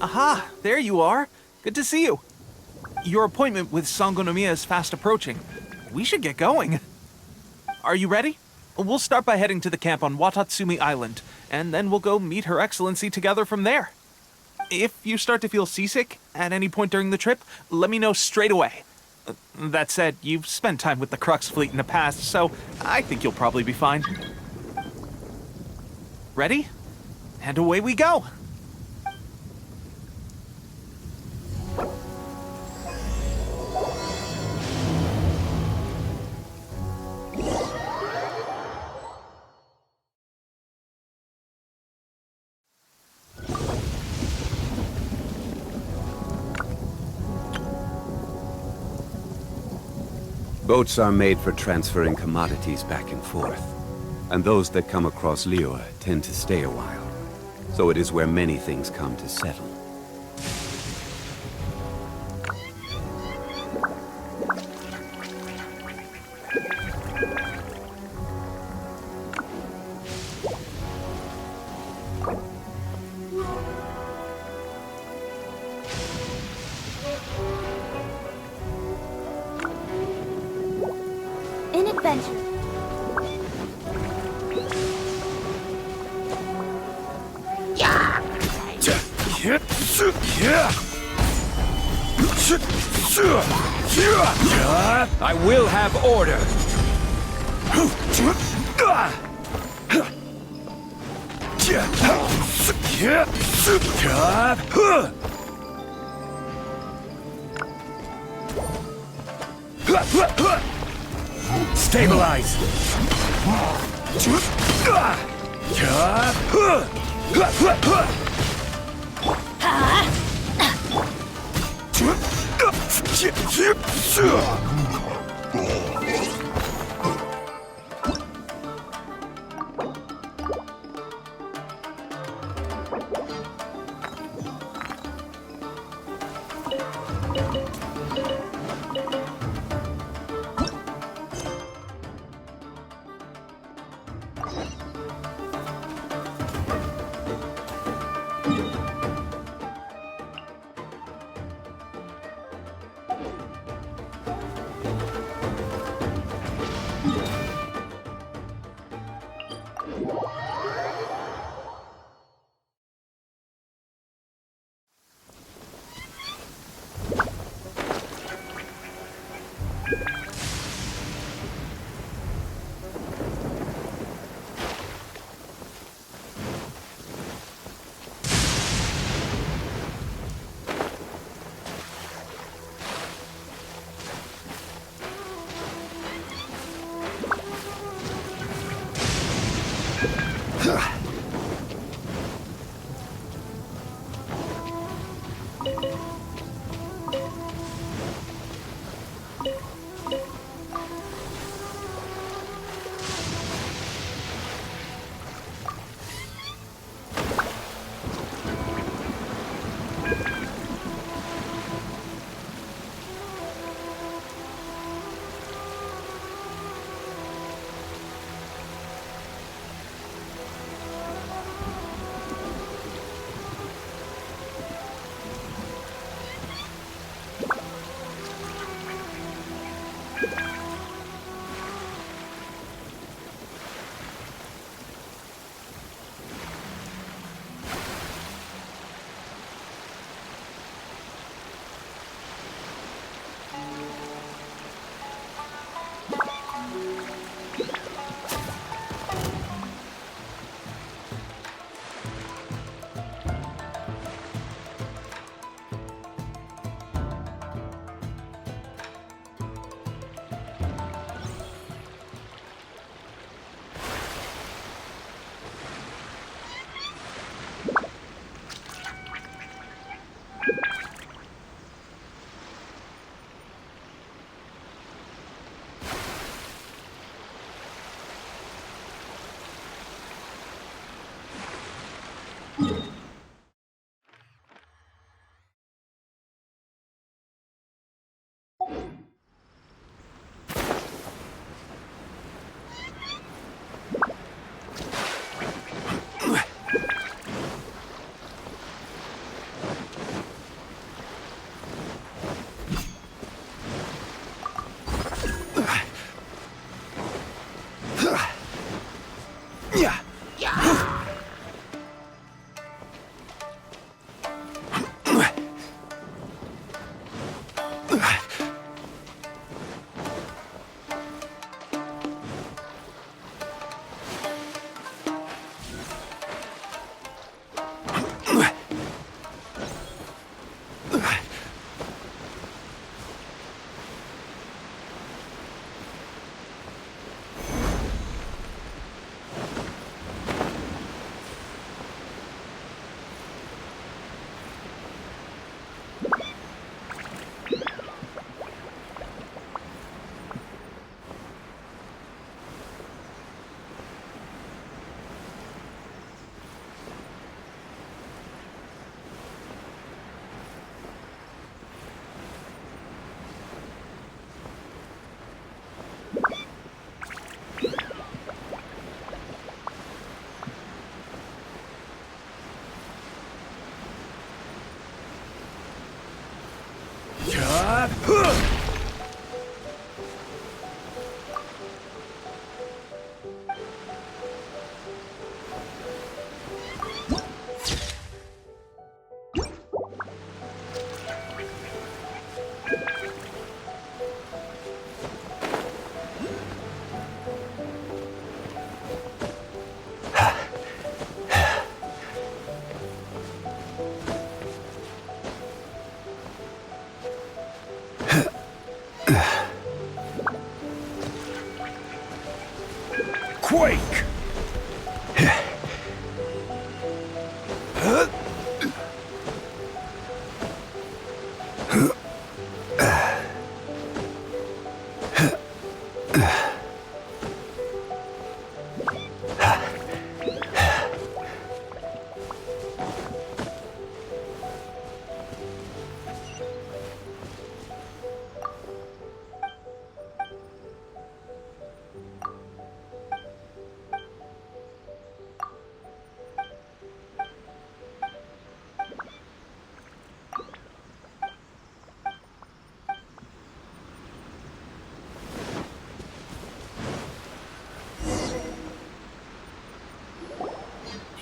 Aha! There you are! Good to see you. Your appointment with Sangonomiya is fast approaching. We should get going. Are you ready? We'll start by heading to the camp on Watatsumi Island, and then we'll go meet Her Excellency together from there. If you start to feel seasick at any point during the trip, let me know straight away. That said, you've spent time with the Crux fleet in the past, so I think you'll probably be fine. Ready? And away we go! Boats are made for transferring commodities back and forth, and those that come across Liyue tend to stay a while, so it is where many things come to settle. An adventure. I will have order. Stabilize.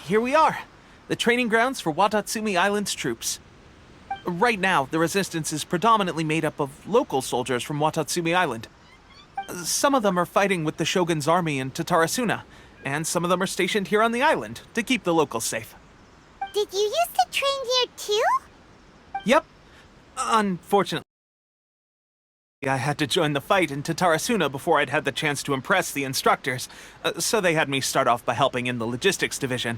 Here we are, the training grounds for Watatsumi Island's troops. Right now, the resistance is predominantly made up of local soldiers from Watatsumi Island. Some of them are fighting with the Shogun's army in Tatarasuna, and some of them are stationed here on the island to keep the locals safe. Did you used to train here too? Yep. Unfortunately, I had to join the fight in Tatarasuna before I'd had the chance to impress the instructors, so they had me start off by helping in the logistics division.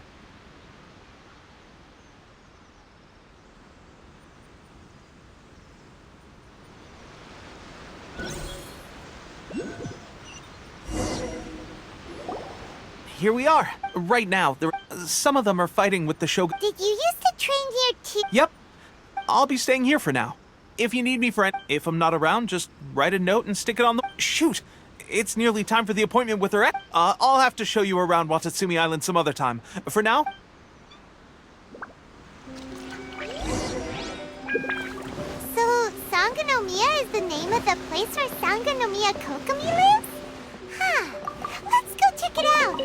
Here we are. Right now, some of them are fighting with the Shogun. Did you used to train here too? Yep. I'll be staying here for now. If you need me for if I'm not around, just write a note and stick it on the... Shoot! It's nearly time for the appointment with her I'll have to show you around Watatsumi Island some other time. For now... So, Sangonomiya is the name of the place where Sangonomiya Kokomi lives? Huh. Let's go check it out.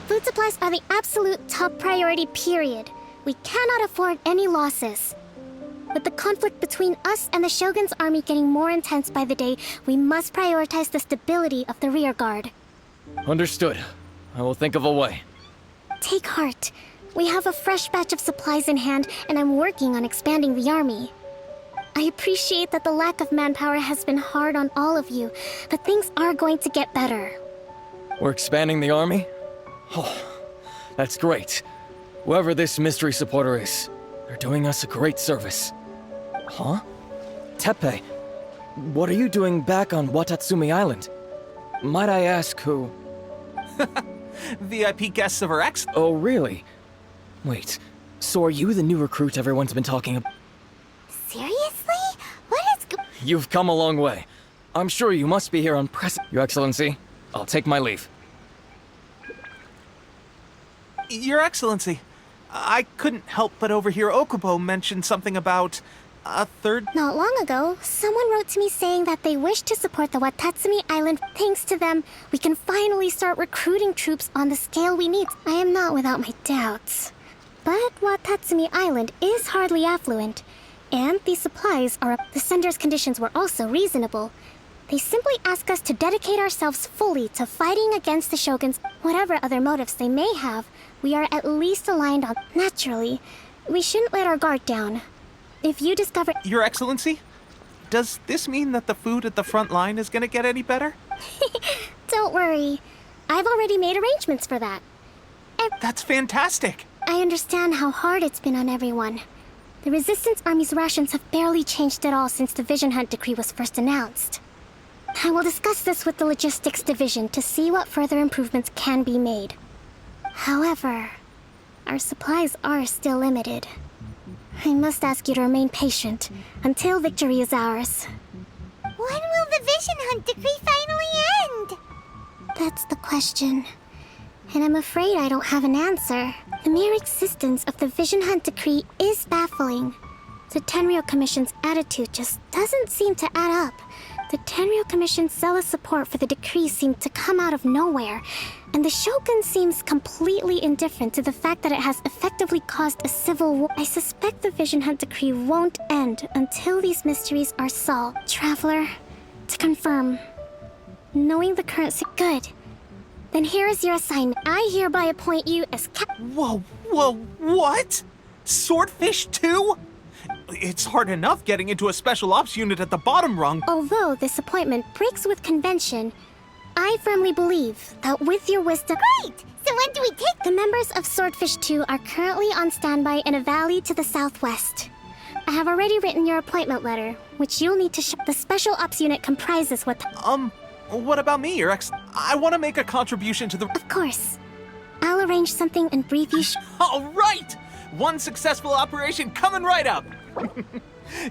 Food supplies are the absolute top priority, period. We cannot afford any losses. With the conflict between us and the Shogun's army getting more intense by the day, we must prioritize the stability of the rear guard. Understood. I will think of a way. Take heart. We have a fresh batch of supplies in hand, and I'm working on expanding the army. I appreciate that the lack of manpower has been hard on all of you, but things are going to get better. We're expanding the army? Oh, that's great. Whoever this mystery supporter is, they're doing us a great service. Huh? Teppei, what are you doing back on Watatsumi Island? Might I ask who? VIP guests of her ex... Oh, really? Wait, so are you the new recruit everyone's been talking about? Seriously? What is You've come a long way. I'm sure you must be here on Your Excellency, I'll take my leave. Your Excellency, I couldn't help but overhear Okubo mention something about a third... Not long ago, someone wrote to me saying that they wish to support the Watatsumi Island. Thanks to them, we can finally start recruiting troops on the scale we need. I am not without my doubts. But Watatsumi Island is hardly affluent, and these supplies are... The sender's conditions were also reasonable. They simply ask us to dedicate ourselves fully to fighting against the Shoguns. Whatever other motives they may have, we are at least aligned on... Naturally, we shouldn't let our guard down. If you discover... Your Excellency, does this mean that the food at the front line is gonna get any better? Don't worry. I've already made arrangements for that. That's fantastic! I understand how hard it's been on everyone. The Resistance Army's rations have barely changed at all since the Vision Hunt decree was first announced. I will discuss this with the Logistics Division to see what further improvements can be made. However, our supplies are still limited. I must ask you to remain patient until victory is ours. When will the Vision Hunt decree finally end? That's the question. And I'm afraid I don't have an answer. The mere existence of the Vision Hunt decree is baffling. The Tenryou Commission's attitude just doesn't seem to add up. The Tenryou Commission's zealous support for the decree seemed to come out of nowhere, and the Shogun seems completely indifferent to the fact that it has effectively caused a civil war. I suspect the Vision Hunt decree won't end until these mysteries are solved. Traveler, to confirm, knowing the current good. Then here is your assignment. I hereby appoint you as Whoa, what? Swordfish too? It's hard enough getting into a special ops unit at the bottom rung. Although this appointment breaks with convention, I firmly believe that with your wisdom... Great! So when do we take... The members of Swordfish 2 are currently on standby in a valley to the southwest. I have already written your appointment letter, which you'll need to ship. The special ops unit comprises what... What about me, Your Ex? I want to make a contribution to the... Of course. I'll arrange something and brief you... All right! One successful operation coming right up!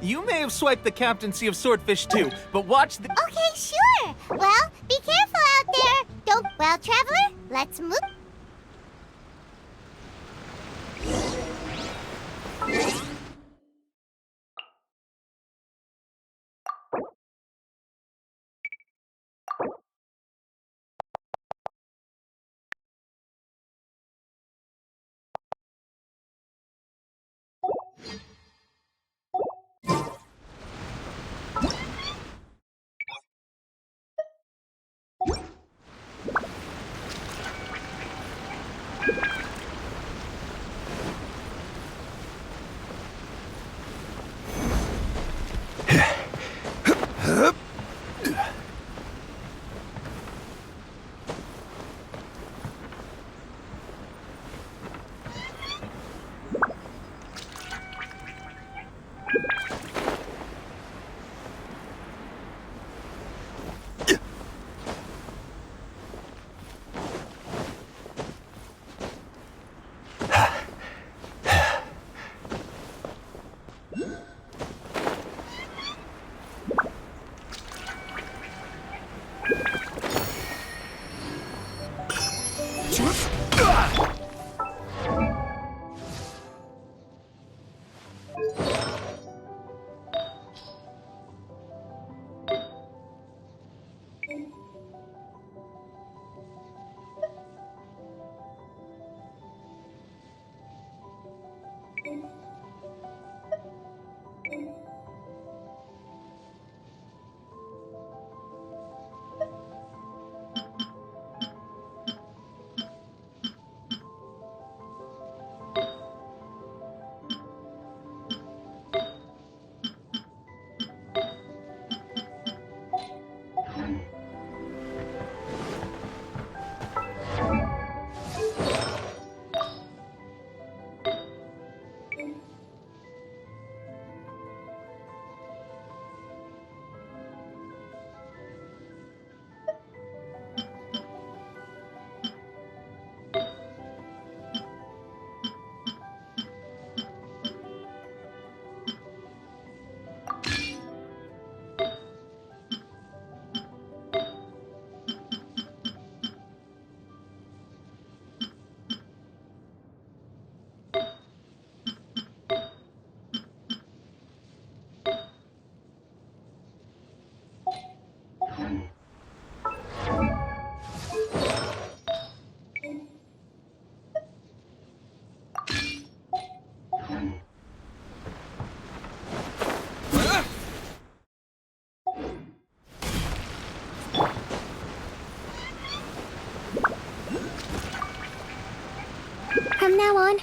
You may have swiped the captaincy of Swordfish 2, but watch the... Okay, sure. Well, be careful out there. Don't... Well, Traveler, let's move... From now on,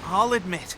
I'll admit.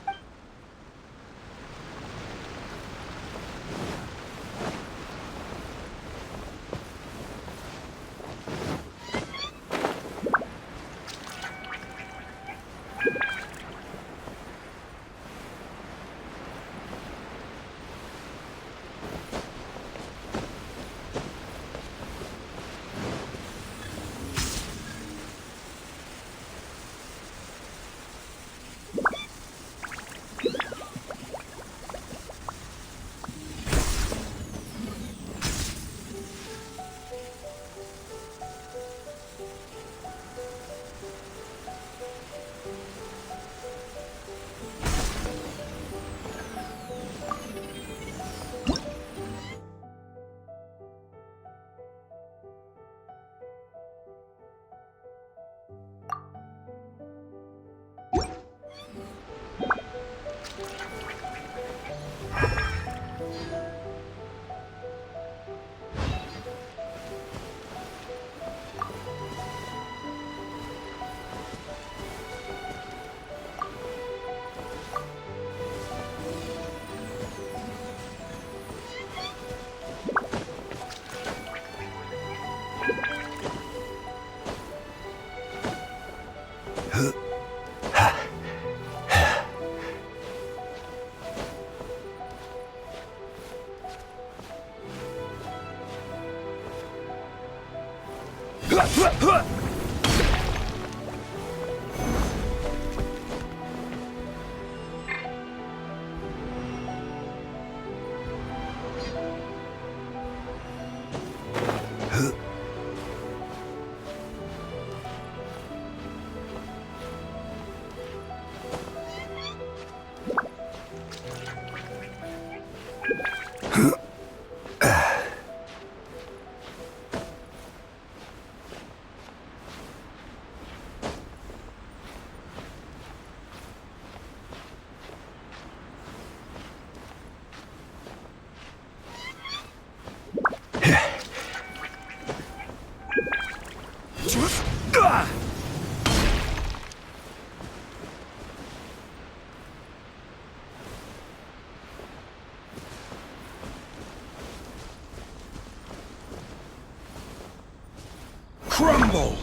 Crumble!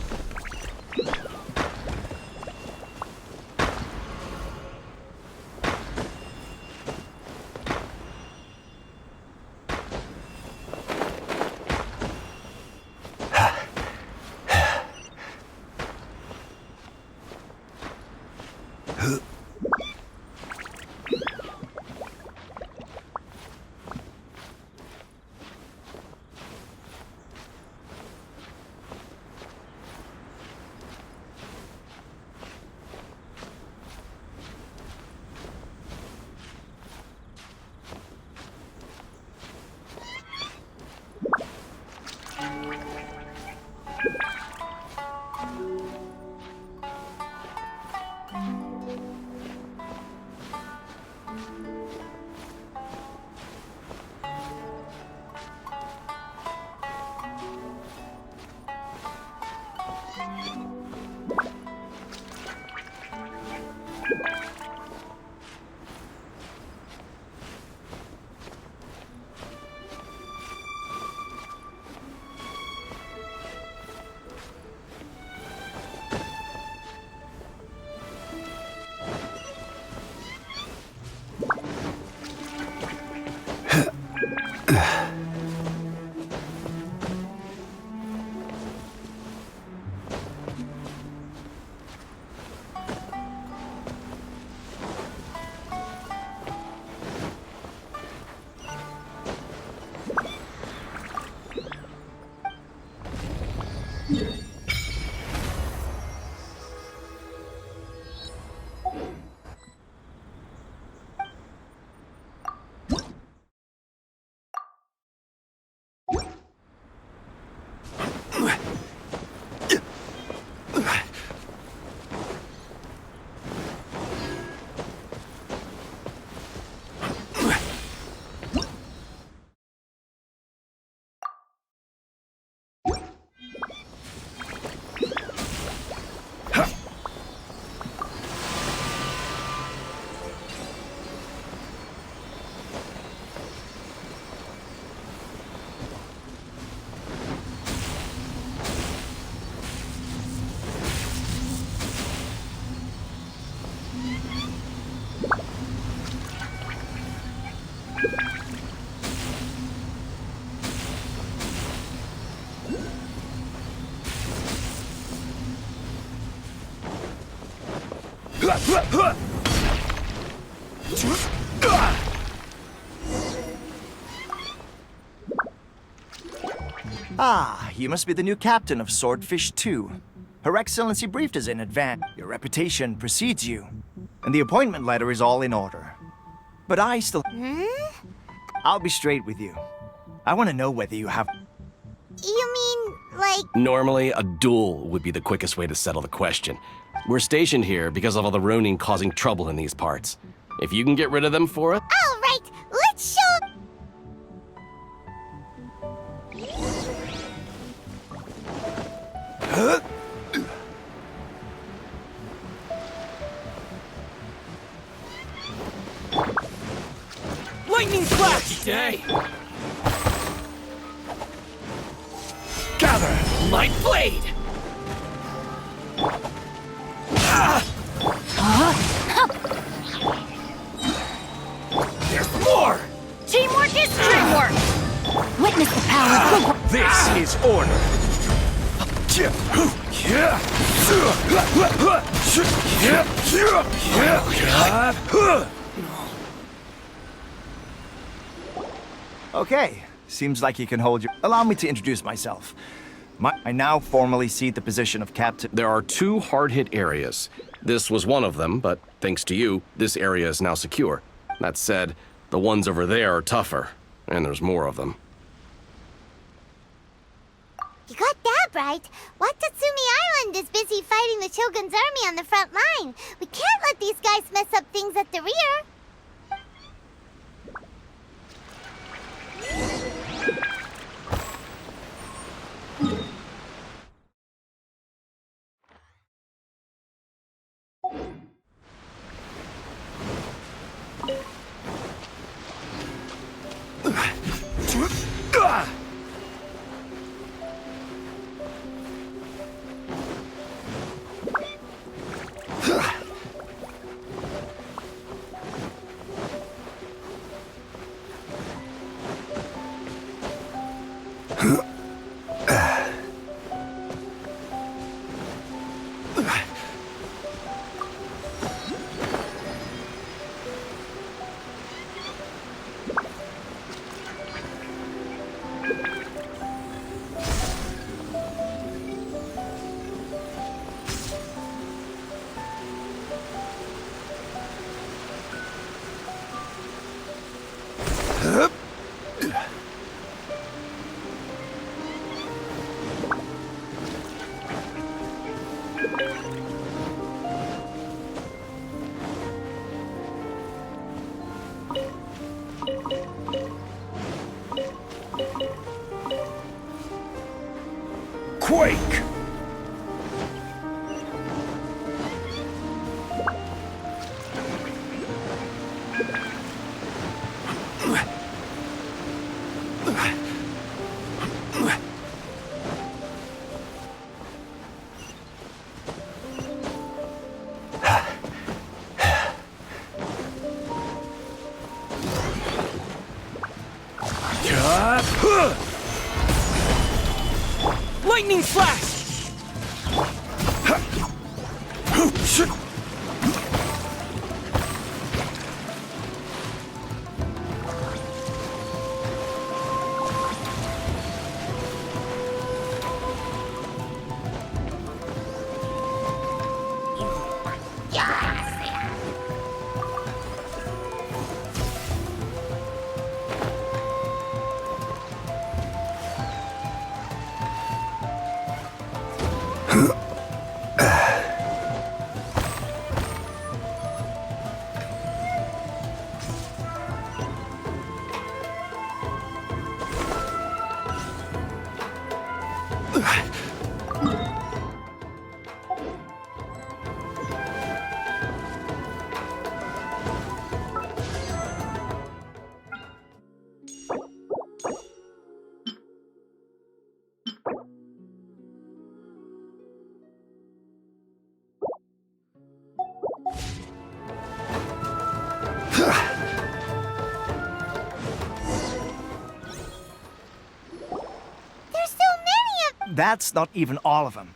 Ah, you must be the new captain of Swordfish 2. Her Excellency briefed us in advance. Your reputation precedes you, and the appointment letter is all in order. But I still... I'll be straight with you. I want to know whether you have... You mean, like... Normally, a duel would be the quickest way to settle the question. We're stationed here because of all the Ronin causing trouble in these parts. If you can get rid of them for us... All right, let's show... Lightning flash! Day! Gather! Light blade! There's more! Teamwork is dreamwork! Witness the power of This is order. Okay, seems like you can hold your... Allow me to introduce myself. I now formally cede the position of captain. There are 2 hard-hit areas. This was one of them, but thanks to you, this area is now secure. That said, the ones over there are tougher, and there's more of them. You got that right. Watatsumi Island is busy fighting the Shogun's army on the front line. We can't let these guys mess up things at the rear. Quake! Lightning flash! That's not even all of them.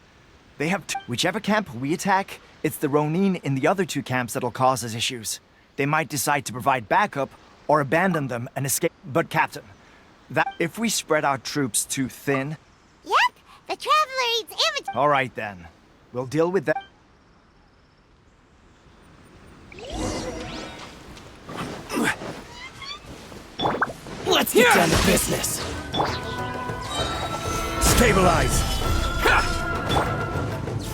They have whichever camp we attack, it's the Ronin in the other 2 camps that'll cause us issues. They might decide to provide backup or abandon them and escape. But Captain, that if we spread our troops too thin... Yep, the Traveler eats image. All right then. We'll deal with that. Let's get down to business! Stabilize!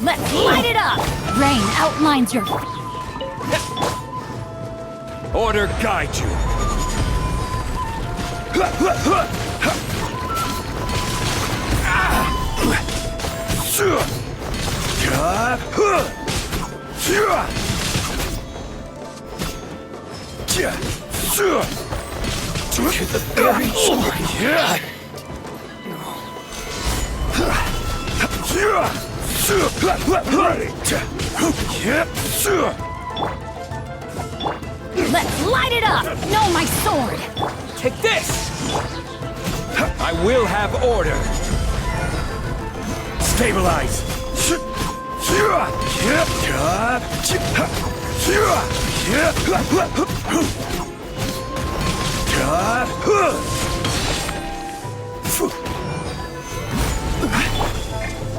Let's light it up! Rain outlines your... Order guide you! To the very Let's light it up! No, my sword! Take this! I will have order. Stabilize.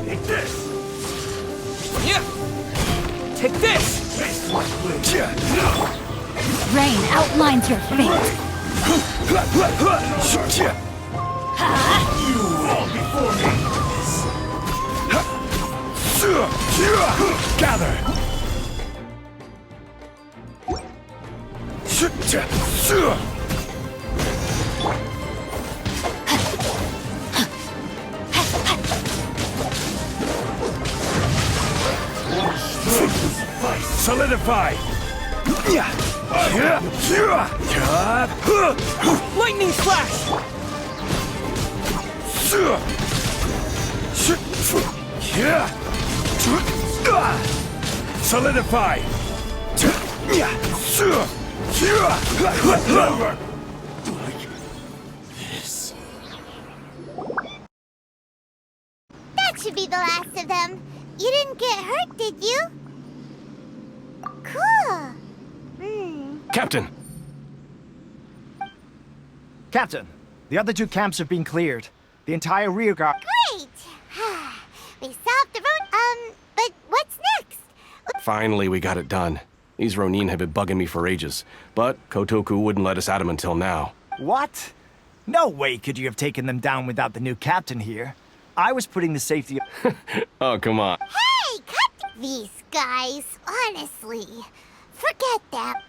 Take this. Take this. Rain outlines your fate. You all before me. Gather. Solidify. Lightning flash! Solidify. Over. That should be the last of them. You didn't get hurt, did you? Cool. Captain! Captain, the other two camps have been cleared. The entire rear guard. Great. We solved the road. But what's next? Finally, we got it done. These Ronin have been bugging me for ages, but Kotoku wouldn't let us at him until now. What? No way could you have taken them down without the new captain here. I was putting the safety. Oh, come on. Hey, cut these guys. Honestly, forget that.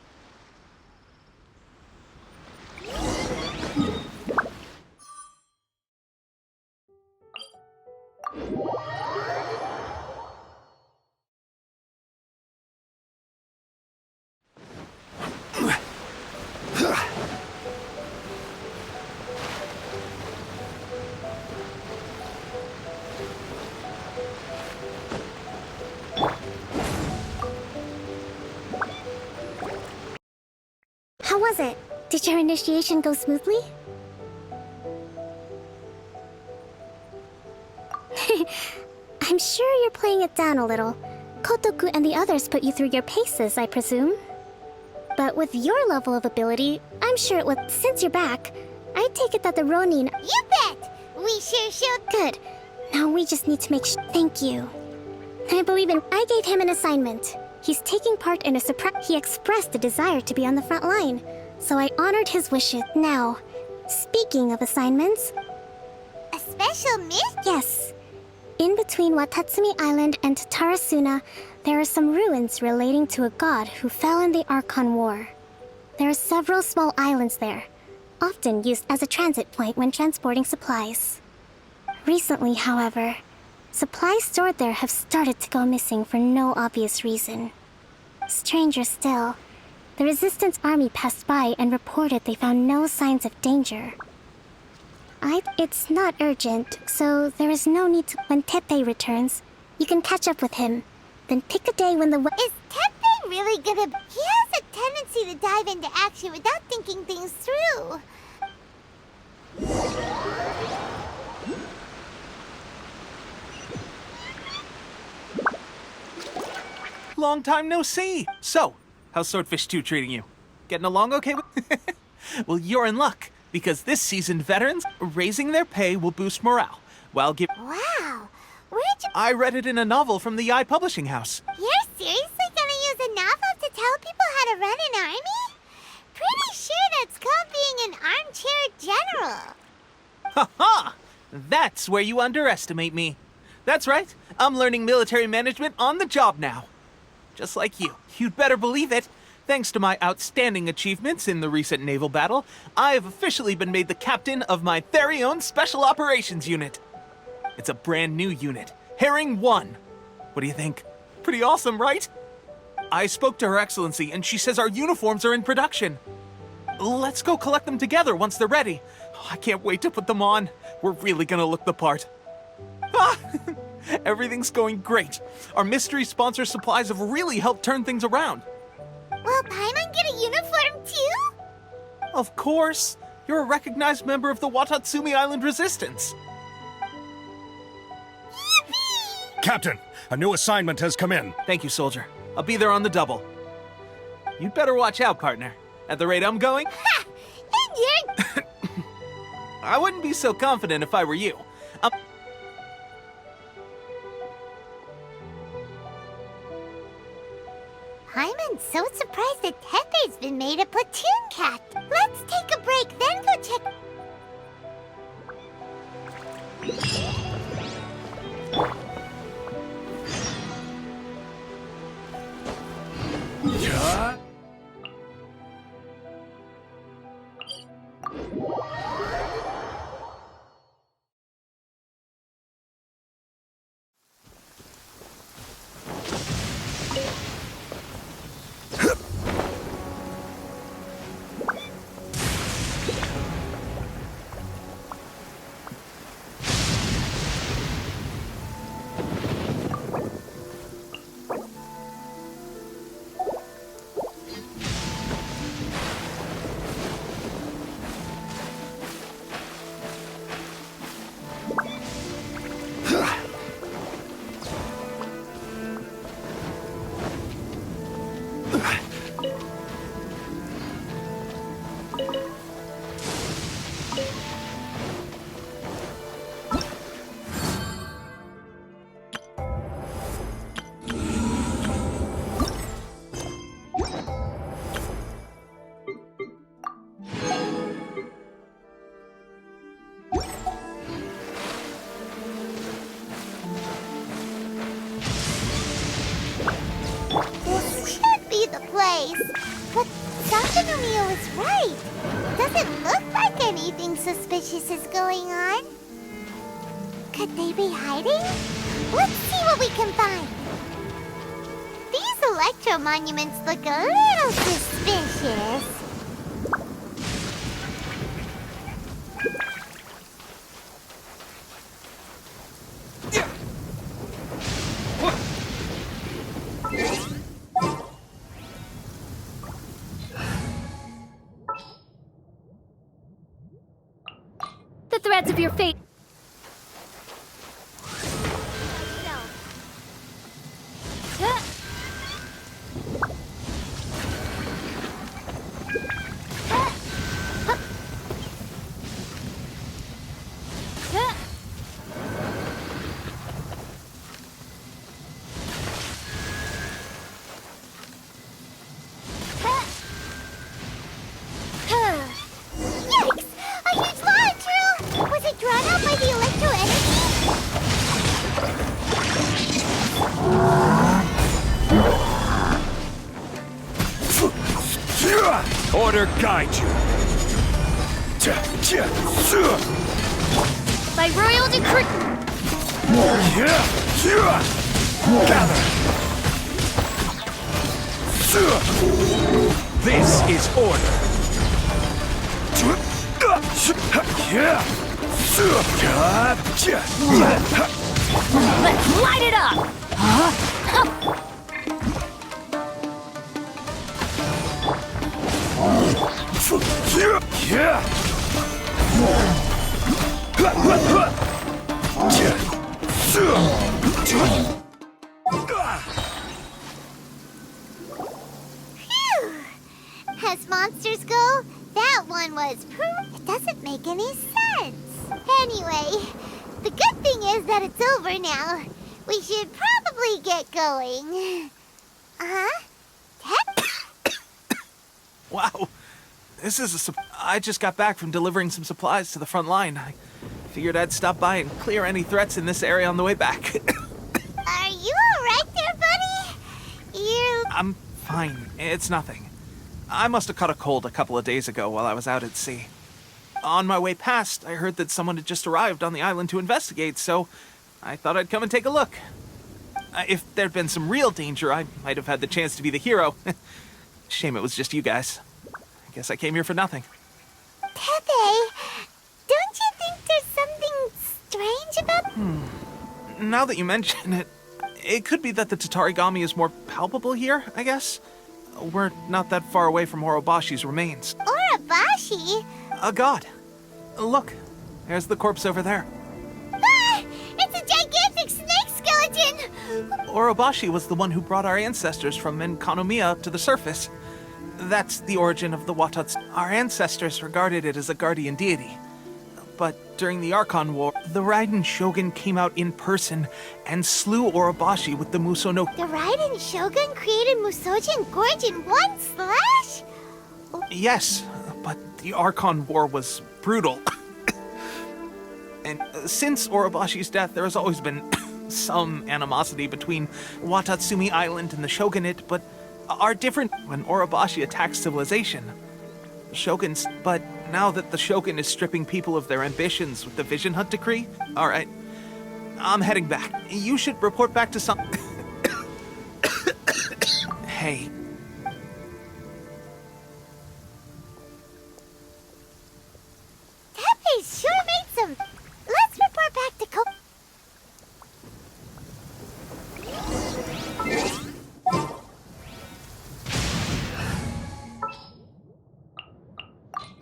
How was it? Did your initiation go smoothly? I'm sure you're playing it down a little. Kotoku and the others put you through your paces, I presume. But with your level of ability, I'm sure it would. Since you're back, I take it that the Ronin. You bet. We sure showed. Good. Now we just need to make Thank you. I believe in. I gave him an assignment. He's taking part in a surprise. He expressed a desire to be on the front line, so I honored his wishes. Now, speaking of assignments. A special mission? Yes. In between Watatsumi Island and Tarasuna, there are some ruins relating to a god who fell in the Archon War. There are several small islands there, often used as a transit point when transporting supplies. Recently, however, supplies stored there have started to go missing for no obvious reason. Stranger still, the Resistance Army passed by and reported they found no signs of danger. It's not urgent, so there is no need to. When Teppei returns, you can catch up with him. Then pick a day when the Is Teppei really gonna... He has a tendency to dive into action without thinking things through. Long time no see. So, how's Swordfish 2 treating you? Getting along okay with... Well, you're in luck, because this seasoned veterans, raising their pay will boost morale, while give... Wow. Where'd you... I read it in a novel from the I Publishing House. You're seriously gonna use a novel to tell people how to run an army? Pretty sure that's called being an armchair general. Ha ha! That's where you underestimate me. That's right, I'm learning military management on the job now. Just like you. You'd better believe it. Thanks to my outstanding achievements in the recent naval battle, I have officially been made the captain of my very own Special Operations Unit. It's a brand new unit, Herring 1. What do you think? Pretty awesome, right? I spoke to Her Excellency, and she says our uniforms are in production. Let's go collect them together once they're ready. I can't wait to put them on. We're really gonna look the part. Ah, Everything's going great. Our mystery sponsor supplies have really helped turn things around. Will Paimon get a uniform too? Of course. You're a recognized member of the Watatsumi Island Resistance. Yippee! Captain, a new assignment has come in. Thank you, soldier. I'll be there on the double. You'd better watch out, partner. At the rate I'm going, Ha! And you're... I wouldn't be so confident if I were you. Paimon's so surprised that Tepe's been made a platoon cat. Let's take a break, then go check... This should be the place. But Sangonomiya was right. Doesn't look like anything suspicious is going on. Could they be hiding? Let's see what we can find. These electro monuments look a little suspicious. The threads of your fate. Yikes! A huge lava drill! Was it drawn out by the electro energy? Order guide you. By royal decree. Gather. This is order. Let's light it up! Phew! As monsters go, that one was It doesn't make any sense. Anyway, the good thing is that it's over now. We should probably get going. Uh-huh? Tep? Wow. This is I just got back from delivering some supplies to the front line. I figured I'd stop by and clear any threats in this area on the way back. Are you alright there, buddy? I'm fine. It's nothing. I must have caught a cold a couple of days ago while I was out at sea. On my way past, I heard that someone had just arrived on the island to investigate, so I thought I'd come and take a look. If there'd been some real danger, I might have had the chance to be the hero. Shame it was just you guys. I guess I came here for nothing. Pepe, don't you think there's something strange about... Now that you mention it, it could be that the Tatarigami is more palpable here, I guess. We're not that far away from Orobashi's remains. Orobashi? A god. Look, there's the corpse over there. Ah! It's a gigantic snake skeleton! Orobashi was the one who brought our ancestors from Enkanomiya to the surface. That's the origin of the Watats. Our ancestors regarded it as a guardian deity. But during the Archon War, the Raiden Shogun came out in person and slew Orobashi with the Musono. The Raiden Shogun created Musojin Gorge in one slash? Yes, but the Archon War was brutal. And since Orobashi's death, there has always been some animosity between Watatsumi Island and the Shogunate, but are different when Orobashi attacks civilization. Shoguns, but now that the Shogun is stripping people of their ambitions with the Vision Hunt decree, all right, I'm heading back. You should report back to some... Hey. Teppei sure made some... Let's report back to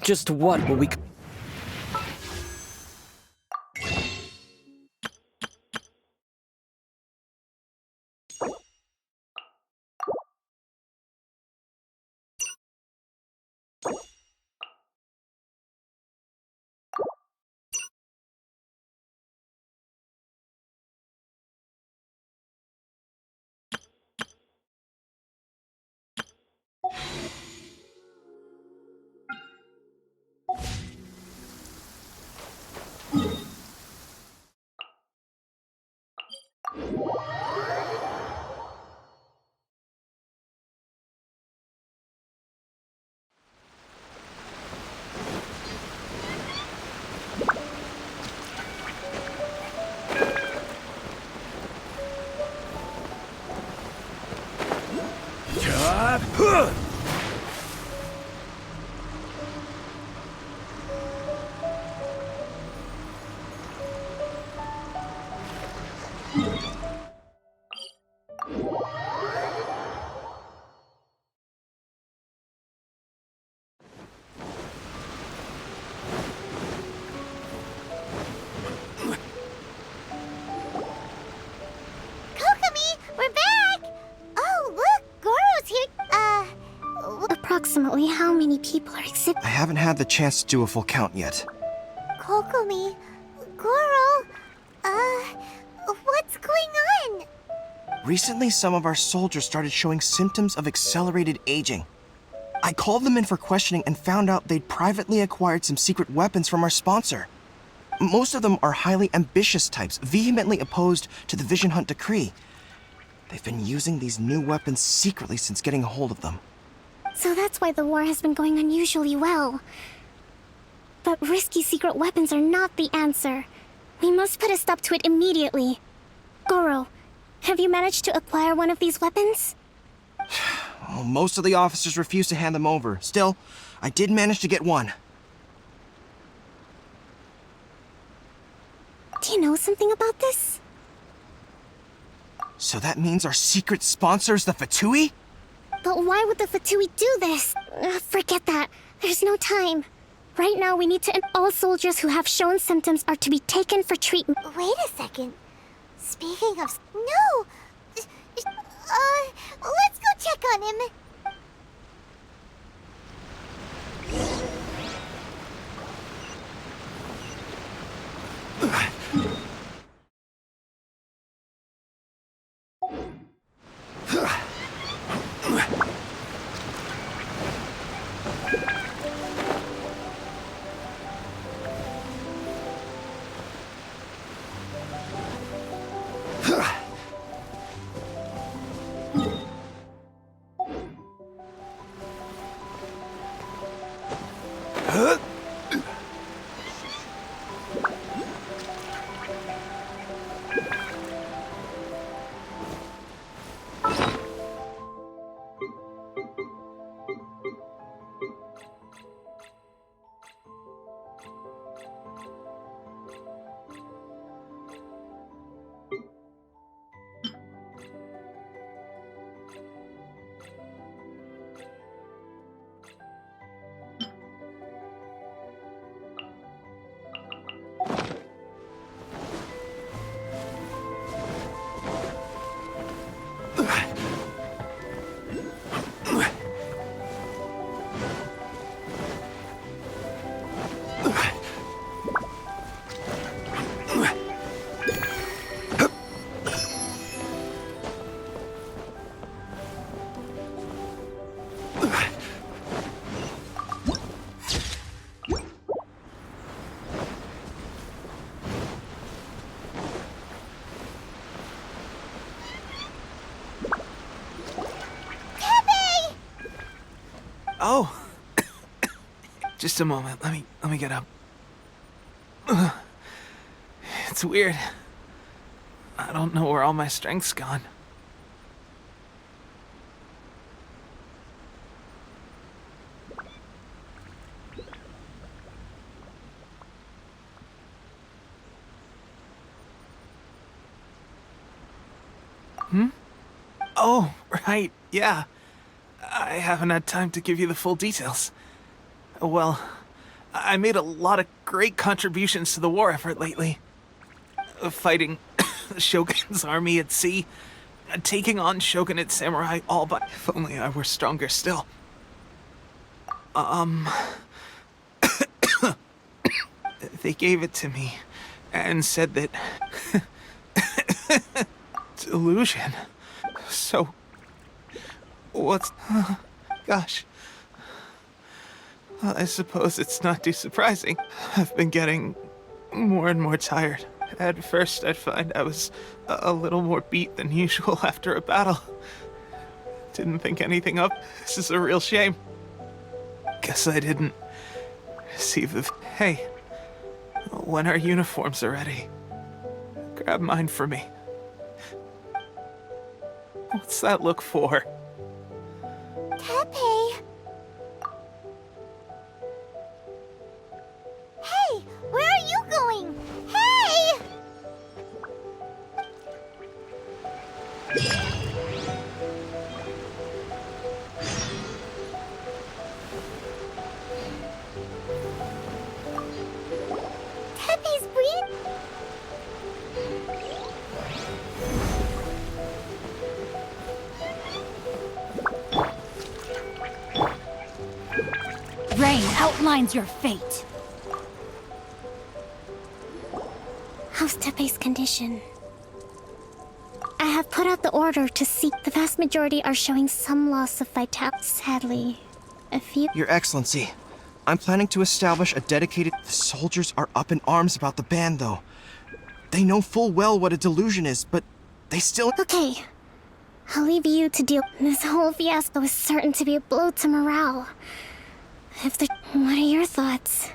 Just what will we... Approximately how many people are exhibiting? I haven't had the chance to do a full count yet. Kokomi, Goro, what's going on? Recently, some of our soldiers started showing symptoms of accelerated aging. I called them in for questioning and found out they'd privately acquired some secret weapons from our sponsor. Most of them are highly ambitious types, vehemently opposed to the Vision Hunt decree. They've been using these new weapons secretly since getting a hold of them. So that's why the war has been going unusually well. But risky secret weapons are not the answer. We must put a stop to it immediately. Goro, have you managed to acquire one of these weapons? Well, most of the officers refuse to hand them over. Still, I did manage to get one. Do you know something about this? So that means our secret sponsor is the Fatui? But why would the Fatui do this? Forget that. There's no time. Right now, we need to... All soldiers who have shown symptoms are to be taken for treatment. Wait a second. Speaking of... No! Let's go check on him. You Oh, just a moment. Let me get up. It's weird. I don't know where all my strength's gone. Oh, right, yeah. I haven't had time to give you the full details. Well, I made a lot of great contributions to the war effort lately. Fighting the Shogun's army at sea, taking on Shogunate samurai all by... If only I were stronger still. They gave it to me and said that... Delusion. So... What's... Gosh. Well, I suppose it's not too surprising. I've been getting more and more tired. At first, I'd find I was a little more beat than usual after a battle. Didn't think anything of. This is a real shame. Guess I didn't receive the... Hey, when our uniforms are ready, grab mine for me. What's that look for? Tepe! Hey, where are you going? Hey! Tepe's breathing. Rain outlines your fate. How's Tepe's condition? I have put out the order to seek. The vast majority are showing some loss of vitality. Sadly, a few... Your Excellency, I'm planning to establish a dedicated... The soldiers are up in arms about the ban, though. They know full well what a delusion is, but they still... Okay, I'll leave you to deal. This whole fiasco is certain to be a blow to morale. If the... What are your thoughts?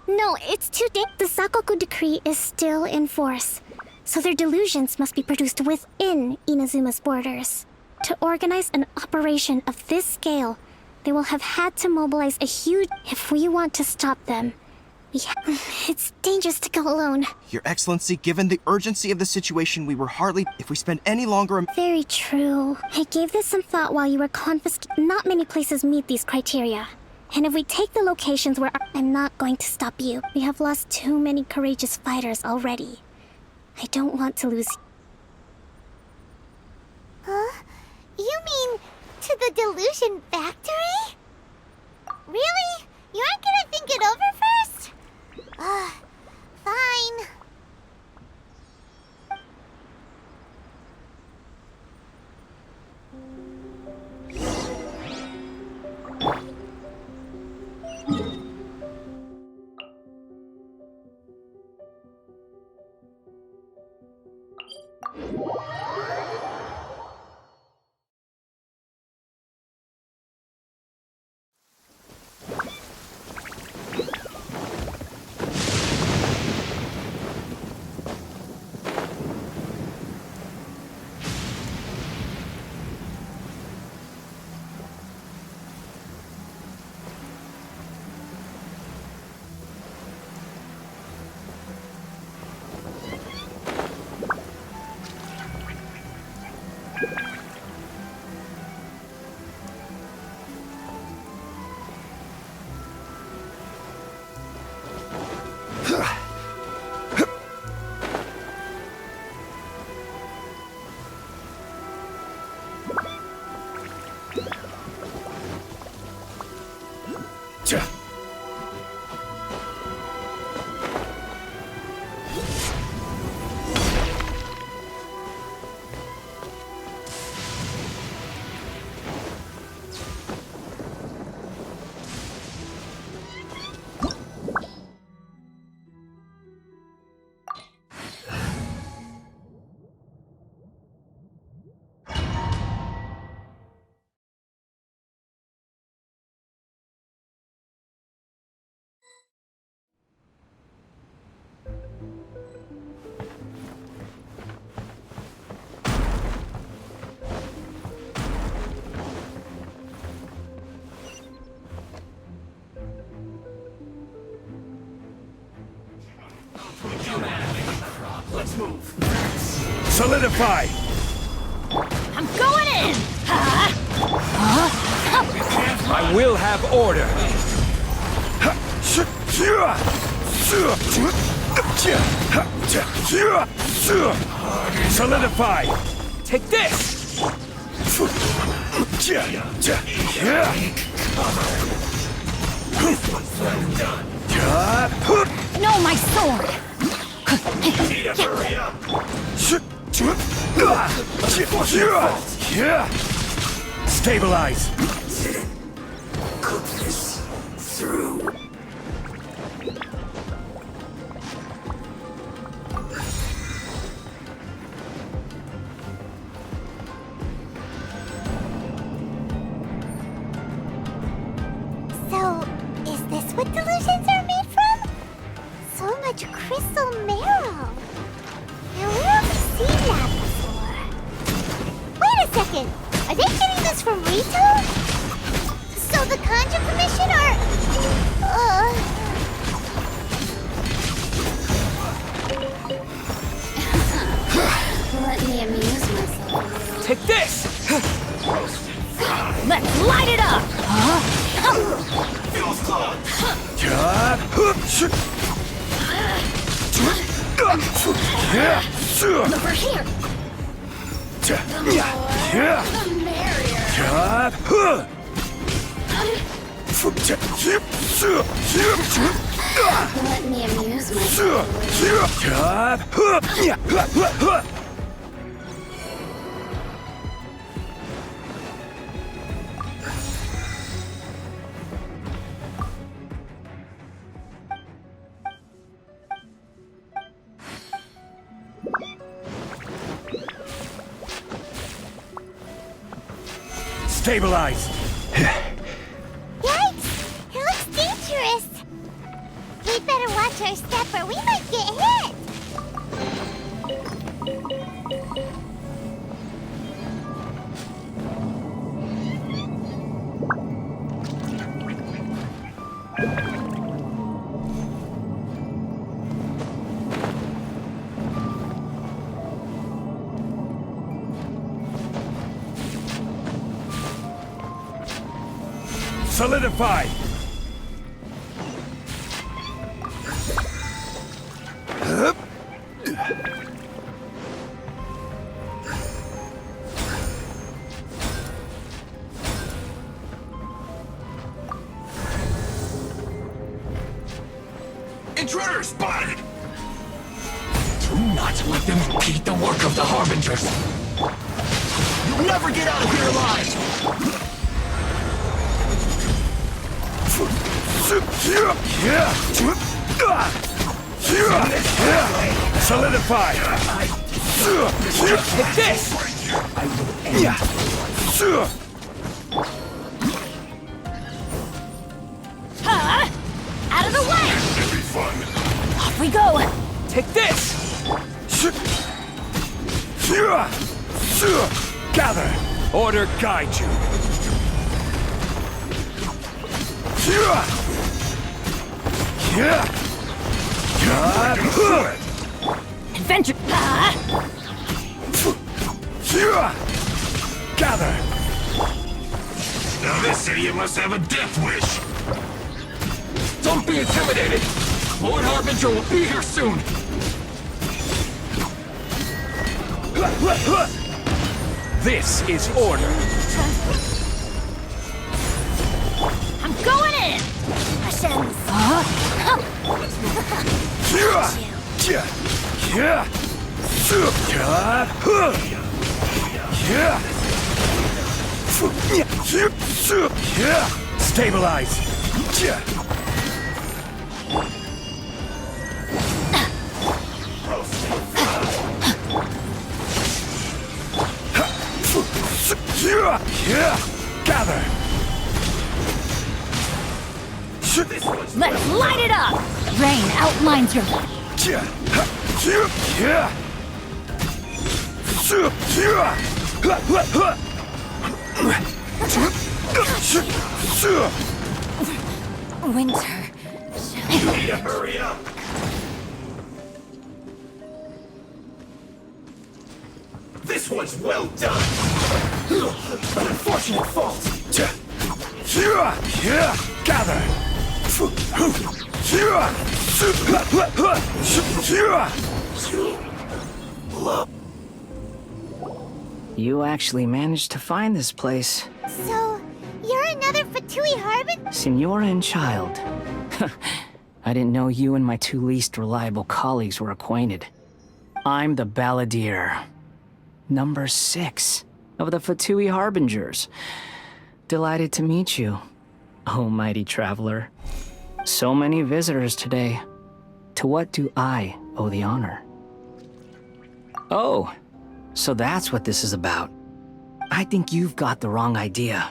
No, it's too The Sakoku decree is still in force, so their delusions must be produced within Inazuma's borders. To organize an operation of this scale, they will have had to mobilize a huge... If we want to stop them, it's dangerous to go alone. Your Excellency, given the urgency of the situation, we were hardly... If we spend any longer... Very true. I gave this some thought while you were confiscated. Not many places meet these criteria. And if we take the locations where... I'm not going to stop you. We have lost too many courageous fighters already. I don't want to lose... Huh? You mean to the delusion factory? Really? You aren't gonna think it over first? Fine. Solidify! I'm going in! I will have order! Solidify! Take this! No, my sword! Stabilize! So, is this what delusions are made from? So much crystal marrow. Now, where have we seen that before? Wait a second! Are they getting this from Rito? So the Conjure Commission are... Let me amuse myself. Take this! Let's light it up! Over here! Let me amuse myself. Stabilize! Yikes! It looks dangerous! We'd better watch our step or we might get hit! Solidify! Intruder spotted! Do not let them impede the work of the Harbingers! You'll never get out of here alive! Solidify! Take this! Out of the way! Off we go! Take this! Gather! Order guide you! Adventure! Gather! Now this idiot must have a death wish! Don't be intimidated! Lord Harbinger will be here soon! This is order! I'm going in! Russians! Stabilize! Gather! Let's light it up! Rain outlines your... Winter. You need to hurry up! This one's well done! An unfortunate fault! Gather! You actually managed to find this place. So, you're another Fatui Harbin? Senora and child. I didn't know you and my two least reliable colleagues were acquainted. I'm the Balladeer. Number 6 of the Fatui Harbingers. Delighted to meet you, oh mighty traveler. So many visitors today. To what do I owe the honor? Oh, so that's what this is about. I think you've got the wrong idea.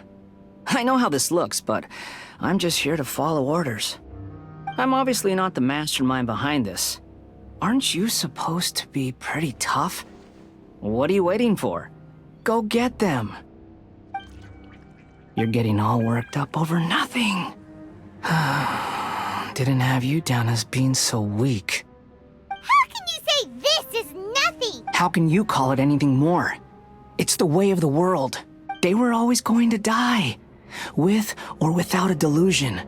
I know how this looks, but I'm just here to follow orders. I'm obviously not the mastermind behind this. Aren't you supposed to be pretty tough? What are you waiting for? Go get them. You're getting all worked up over nothing. Didn't have you down as being so weak. How can you say this is nothing? How can you call it anything more? It's the way of the world. They were always going to die, with or without a delusion.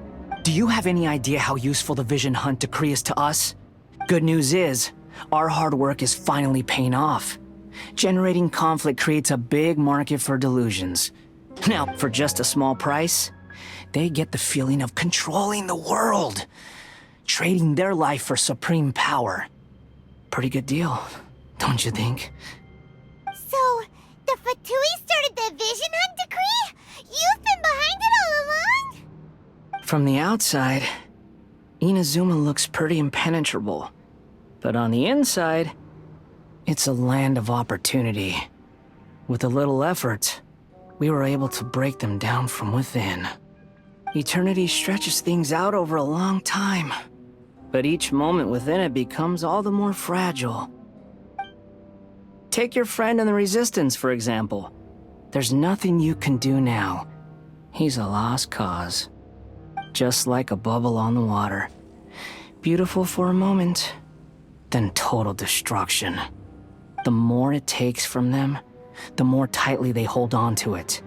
Do you have any idea how useful the Vision Hunt decree is to us? Good news is, our hard work is finally paying off. Generating conflict creates a big market for delusions. Now, for just a small price, they get the feeling of controlling the world, trading their life for supreme power. Pretty good deal, don't you think? So, the Fatui started the Vision Hunt decree? You've been behind it all along? From the outside, Inazuma looks pretty impenetrable. But on the inside, it's a land of opportunity. With a little effort, we were able to break them down from within. Eternity stretches things out over a long time, but each moment within it becomes all the more fragile. Take your friend in the Resistance, for example. There's nothing you can do now. He's a lost cause. Just like a bubble on the water. Beautiful for a moment, then total destruction. The more it takes from them, the more tightly they hold on to it.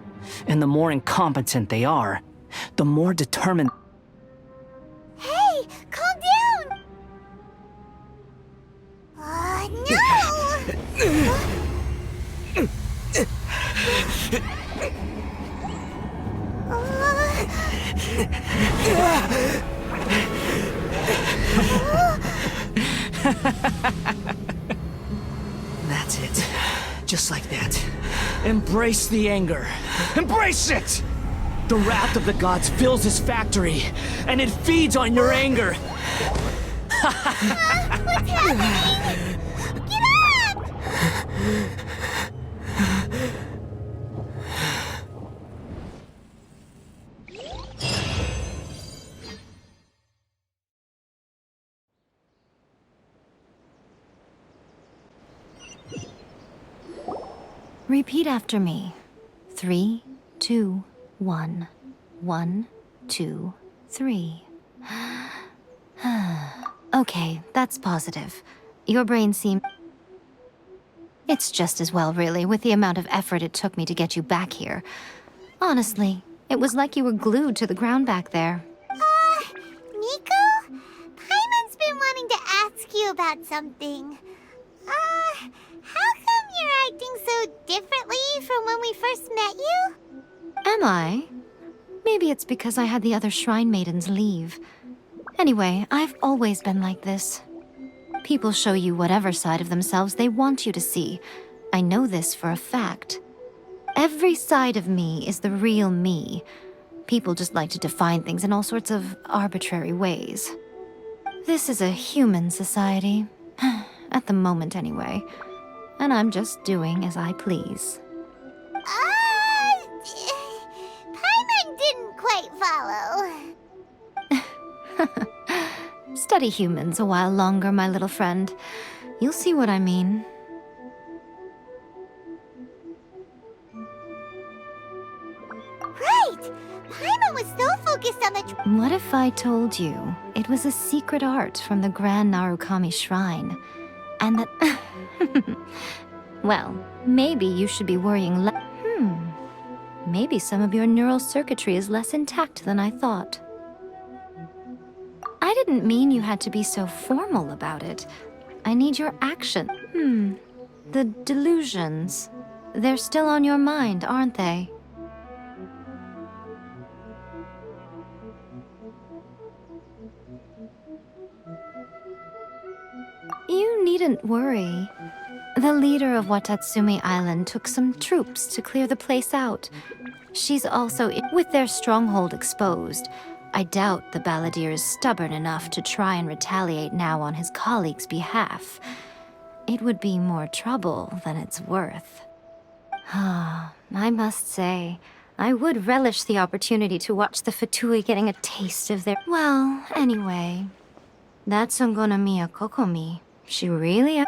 And the more incompetent they are, the more determined... Hey, calm down! That's it. Just like that. Embrace the anger. Embrace it! The wrath of the gods fills this factory, and it feeds on your anger. What's happening? Get up! Repeat after me. 3, 2, 1. 1, 2, 3. Okay, that's positive. Your brain seems... It's just as well, really, with the amount of effort it took me to get you back here. Honestly, it was like you were glued to the ground back there. Nico? Paimon's been wanting to ask you about something. How come you're acting so differently from when we first met you? Am I? Maybe it's because I had the other Shrine Maidens leave. Anyway, I've always been like this. People show you whatever side of themselves they want you to see. I know this for a fact. Every side of me is the real me. People just like to define things in all sorts of arbitrary ways. This is a human society. At the moment, anyway. And I'm just doing as I please. Paimon didn't quite follow. Study humans a while longer, my little friend. You'll see what I mean. Right! Paimon was so focused on the... What if I told you it was a secret art from the Grand Narukami Shrine? And that... Well, maybe you should be worrying less. Maybe some of your neural circuitry is less intact than I thought. I didn't mean you had to be so formal about it. I need your action. The delusions. They're still on your mind, aren't they? You needn't worry. The leader of Watatsumi Island took some troops to clear the place out. She's also with their stronghold exposed. I doubt the balladeer is stubborn enough to try and retaliate now on his colleague's behalf. It would be more trouble than it's worth. I must say, I would relish the opportunity to watch the Fatui getting a taste of their... Well, anyway, that Songonomiya Kokomi, she really... A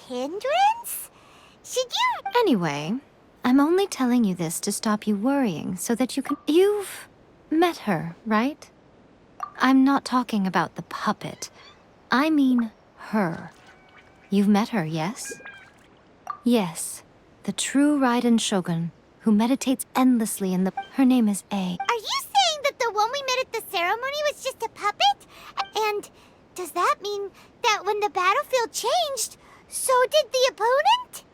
hindrance? Should you... Anyway, I'm only telling you this to stop you worrying so that you can... You've met her, right? I'm not talking about the puppet. I mean her. You've met her, yes? Yes, the true Raiden Shogun, who meditates endlessly in the... Her name is A. Are you saying that the one we met at the ceremony was just a puppet? And does that mean that when the battlefield changed, so did the opponent?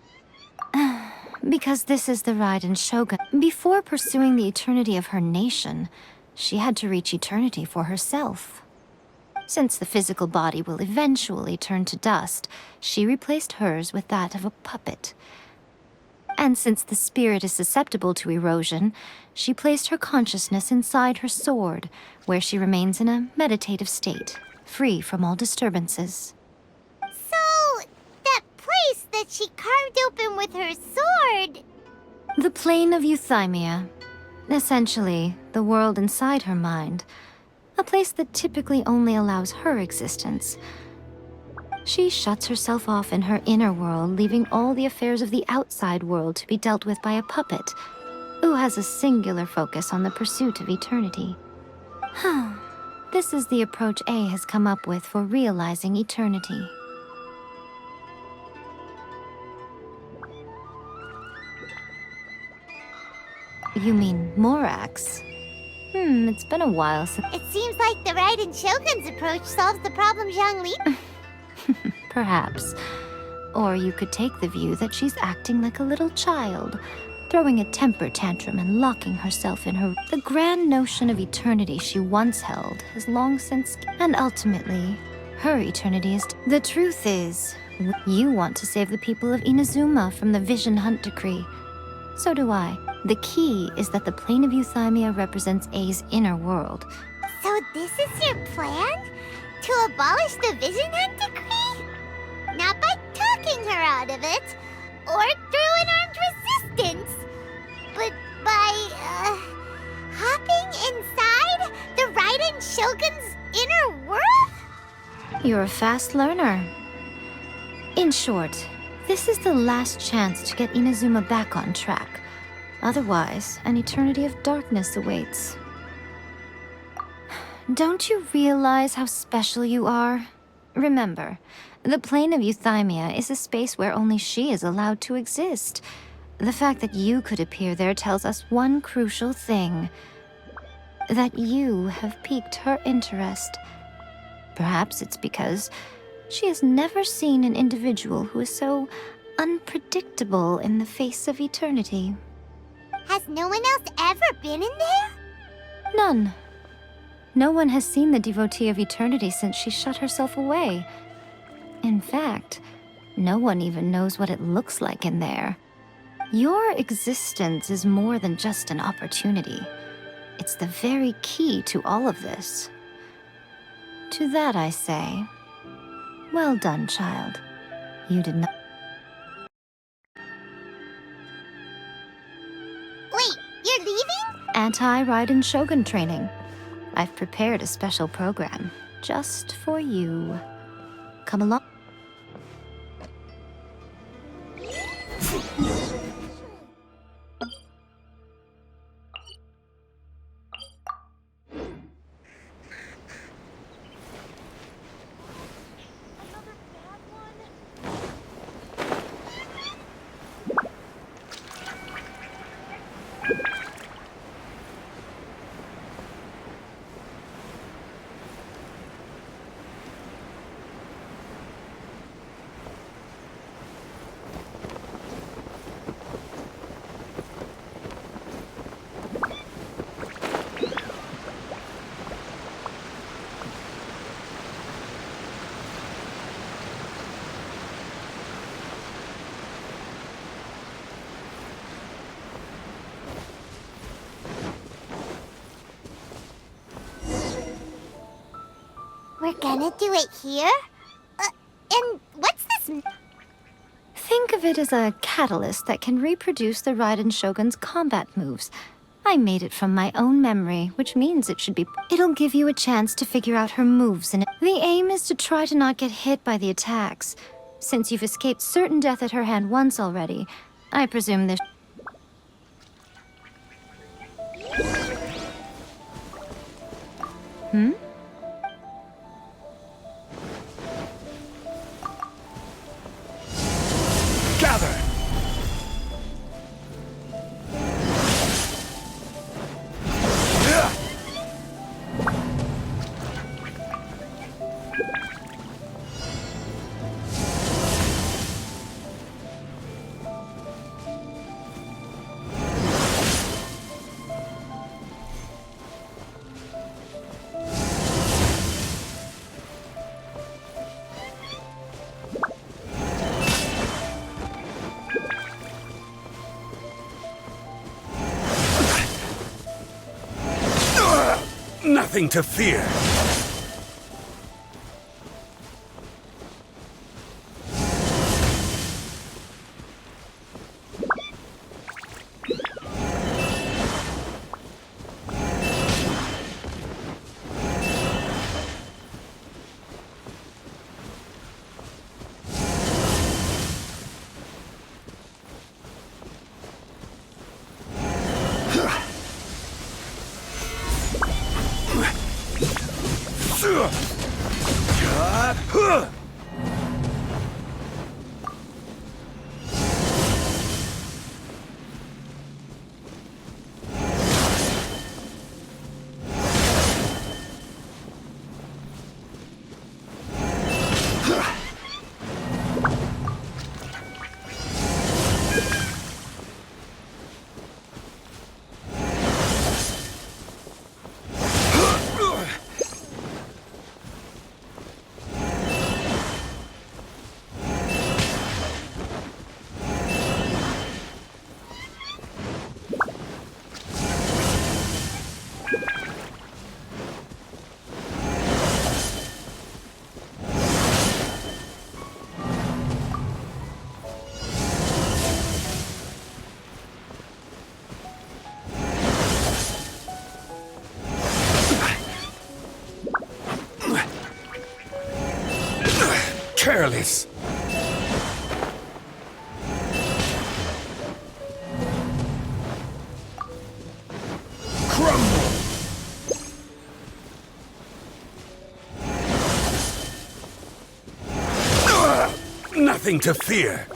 Because this is the Raiden Shogun. Before pursuing the eternity of her nation, she had to reach eternity for herself. Since the physical body will eventually turn to dust, she replaced hers with that of a puppet. And since the spirit is susceptible to erosion, she placed her consciousness inside her sword, where she remains in a meditative state, free from all disturbances. So, that place that she carved open with her sword... The plane of euthymia. Essentially, the world inside her mind. A place that typically only allows her existence. She shuts herself off in her inner world, leaving all the affairs of the outside world to be dealt with by a puppet, who has a singular focus on the pursuit of eternity. This is the approach A has come up with for realizing eternity. You mean Morax? It's been a while since... It seems like the Raiden Shogun's approach solves the problem Zhongli... Perhaps. Or you could take the view that she's acting like a little child, throwing a temper tantrum and locking herself in her... The grand notion of eternity she once held has long since... And ultimately, her eternity is... The truth is, you want to save the people of Inazuma from the Vision Hunt decree. So do I. The key is that the plane of euthymia represents A's inner world. So this is your plan? To abolish the Vision Hunt decree? Not by talking her out of it, or through an armed resistance, but by, hopping inside the Raiden Shogun's inner world? You're a fast learner. In short, this is the last chance to get Inazuma back on track. Otherwise, an eternity of darkness awaits. Don't you realize how special you are? Remember, the plane of euthymia is a space where only she is allowed to exist. The fact that you could appear there tells us one crucial thing. That you have piqued her interest. Perhaps it's because she has never seen an individual who is so unpredictable in the face of eternity. Has no one else ever been in there? None. No one has seen the devotee of eternity since she shut herself away. In fact, no one even knows what it looks like in there. Your existence is more than just an opportunity. It's the very key to all of this. To that I say, well done, child. You did not... Wait, you're leaving? Anti-Raiden Shogun training. I've prepared a special program just for you. Come along. We're gonna do it here? And what's this? Think of it as a catalyst that can reproduce the Raiden Shogun's combat moves. I made it from my own memory, which means it should be... It'll give you a chance to figure out her moves, and the aim is to try to not get hit by the attacks. Since you've escaped certain death at her hand once already, I presume this... Hmm? Gather! Nothing to fear. Careless. Crumble. Nothing to fear.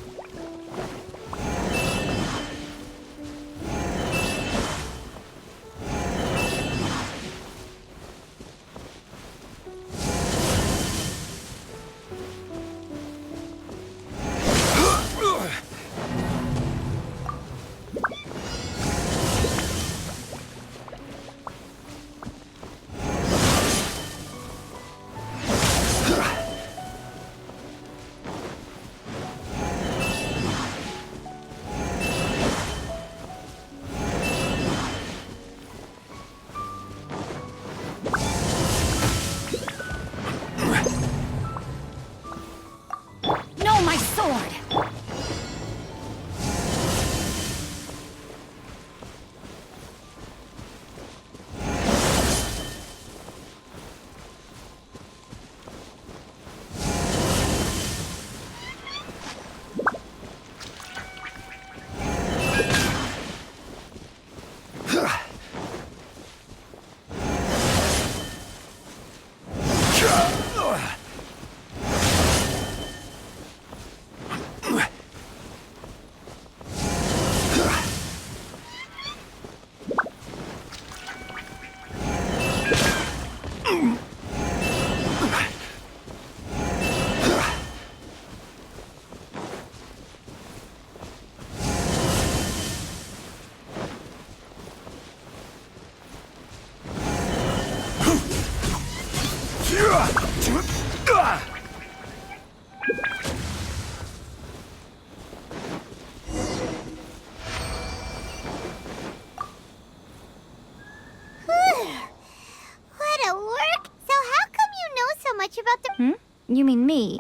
about the... You mean me?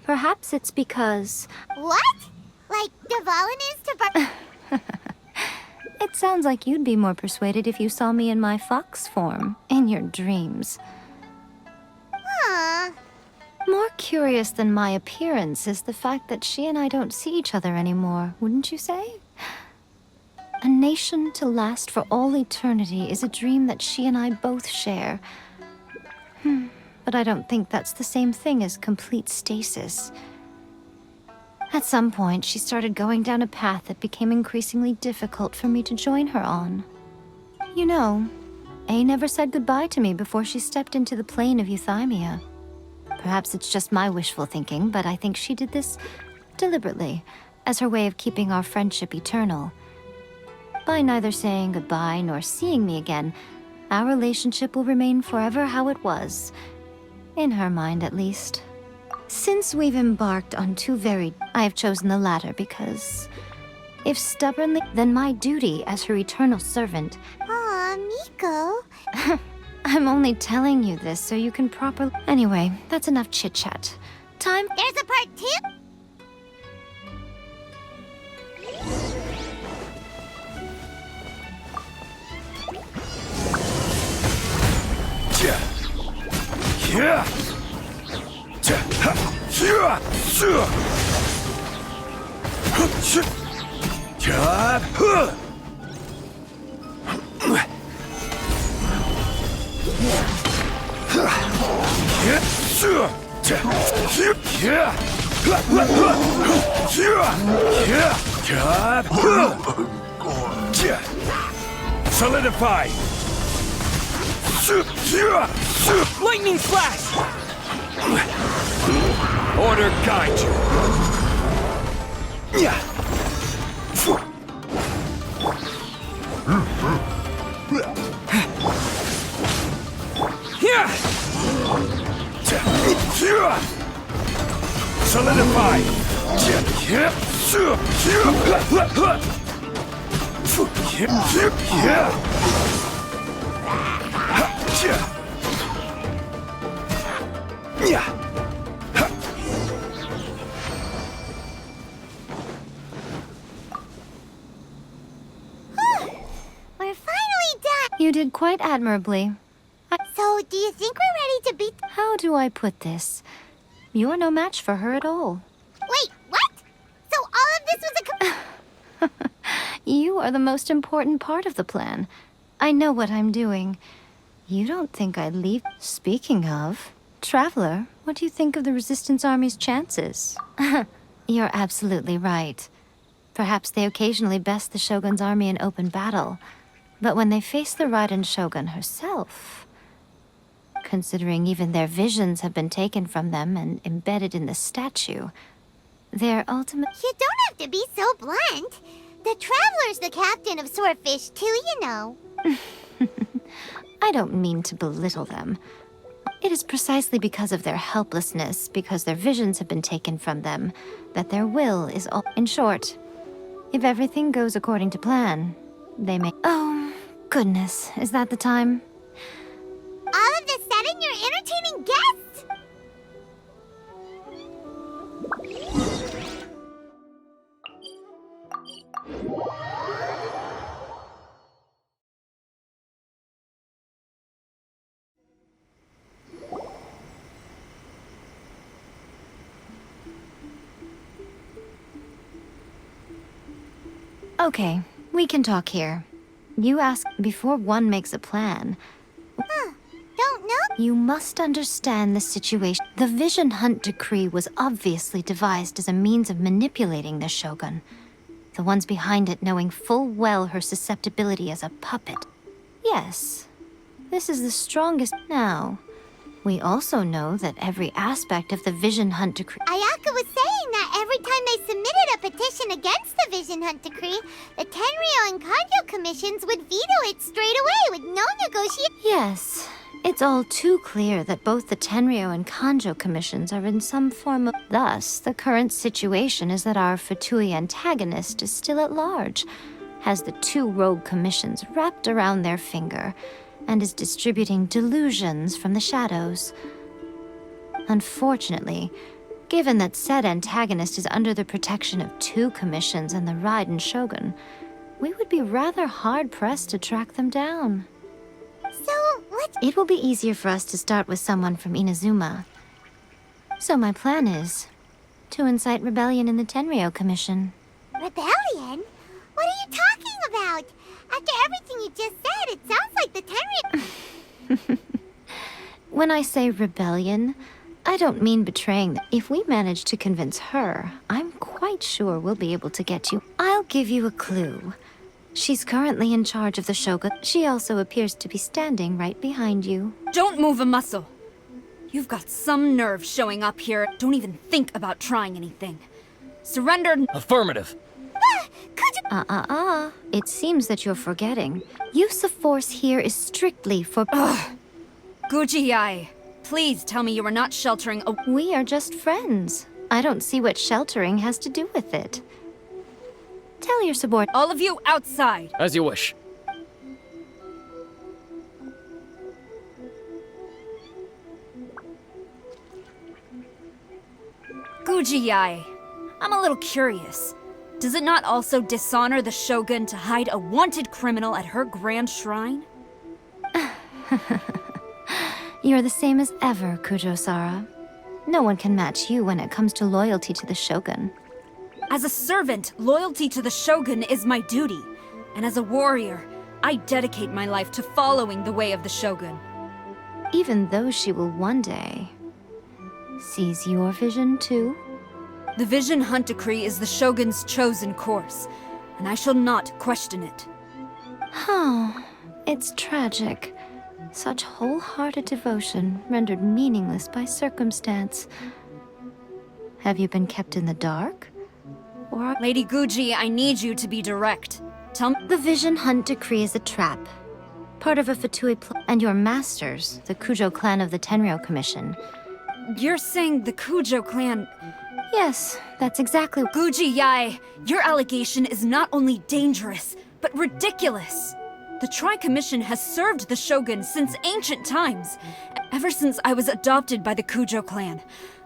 Perhaps it's because... What? Like Devalin is to Bar... It sounds like you'd be more persuaded if you saw me in my fox form, in your dreams. Aw. More curious than my appearance is the fact that she and I don't see each other anymore, wouldn't you say? A nation to last for all eternity is a dream that she and I both share. But I don't think that's the same thing as complete stasis. At some point, she started going down a path that became increasingly difficult for me to join her on. You know, A never said goodbye to me before she stepped into the plane of Euthymia. Perhaps it's just my wishful thinking, but I think she did this deliberately, as her way of keeping our friendship eternal. By neither saying goodbye nor seeing me again, our relationship will remain forever how it was. In her mind, at least. Since we've embarked on two very... I have chosen the latter because... if stubbornly, then my duty as her eternal servant... Aw, Miko. I'm only telling you this so you can properly... Anyway, that's enough chit-chat. Time... There's a part 2? Solidify! Lightning flash! Order guide you! Solidify! We're finally done. You did quite admirably. So, do you think we're ready to beat... How do I put this? You're no match for her at all. Wait, what? So all of this was a... You are the most important part of the plan. I know what I'm doing. You don't think I'd leave... Speaking of, Traveler, what do you think of the Resistance Army's chances? You're absolutely right. Perhaps they occasionally best the Shogun's army in open battle. But when they face the Raiden Shogun herself... Considering even their visions have been taken from them and embedded in the statue, their ultimate... You don't have to be so blunt. The Traveler's the captain of Swordfish too, you know. I don't mean to belittle them. It is precisely because of their helplessness, because their visions have been taken from them, that their will is all... In short, if everything goes according to plan, they may... Oh, goodness, is that the time? All of this said and you're entertaining guests? Okay, we can talk here. You ask before one makes a plan. Don't know? You must understand the situation. The Vision Hunt Decree was obviously devised as a means of manipulating the Shogun. The ones behind it knowing full well her susceptibility as a puppet. Yes, this is the strongest now. We also know that every aspect of the Vision Hunt Decree... Ayaka was saying that every time they submitted a petition against the Vision Hunt Decree, the Tenryo and Kanjo commissions would veto it straight away with no negotiation. Yes, it's all too clear that both the Tenryo and Kanjo commissions are in some form of... Thus, the current situation is that our Fatui antagonist is still at large, has the two rogue commissions wrapped around their finger, and is distributing delusions from the shadows. Unfortunately, given that said antagonist is under the protection of 2 commissions and the Raiden Shogun, we would be rather hard-pressed to track them down. So, what? It will be easier for us to start with someone from Inazuma. So my plan is to incite rebellion in the Tenryou Commission. Rebellion? What are you talking about? After everything you just said, it sounds like the Tenryou... When I say rebellion, I don't mean betraying them. If we manage to convince her, I'm quite sure we'll be able to get you. I'll give you a clue. She's currently in charge of the Shogun. She also appears to be standing right behind you. Don't move a muscle. You've got some nerve showing up here. Don't even think about trying anything. Surrender. Affirmative. It seems that you're forgetting. Use of force here is strictly for... Guji-ai, please tell me you are not sheltering a... We are just friends. I don't see what sheltering has to do with it. Tell your subordinate... All of you outside! As you wish. Guji-ai, I'm a little curious. Does it not also dishonor the Shogun to hide a wanted criminal at her grand shrine? You're the same as ever, Kujo-Sara. No one can match you when it comes to loyalty to the Shogun. As a servant, loyalty to the Shogun is my duty. And as a warrior, I dedicate my life to following the way of the Shogun. Even though she will one day seize your vision too? The Vision Hunt Decree is the Shogun's chosen course, and I shall not question it. Oh, it's tragic. Such wholehearted devotion rendered meaningless by circumstance. Have you been kept in the dark? Or... Lady Guji, I need you to be direct. Tell me... The Vision Hunt Decree is a trap. Part of a Fatui and your masters, the Kujo clan of the Tenryou Commission. You're saying the Kujo clan... Yes, that's exactly... Guji-ai, your allegation is not only dangerous, but ridiculous. The Tri-Commission has served the Shogun since ancient times. Ever since I was adopted by the Kujo clan,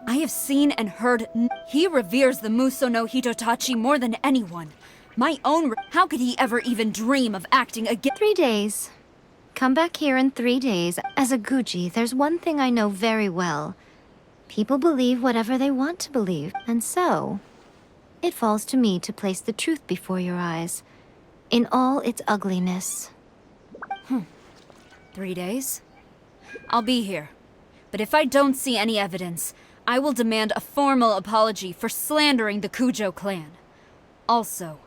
I have seen and heard... He reveres the Muso no Hitotachi more than anyone. My own... How could he ever even dream of acting against... 3 days. Come back here in 3 days. As a Guji, there's one thing I know very well. People believe whatever they want to believe, and so... It falls to me to place the truth before your eyes, in all its ugliness. 3 days? I'll be here. But if I don't see any evidence, I will demand a formal apology for slandering the Kujo clan. Also,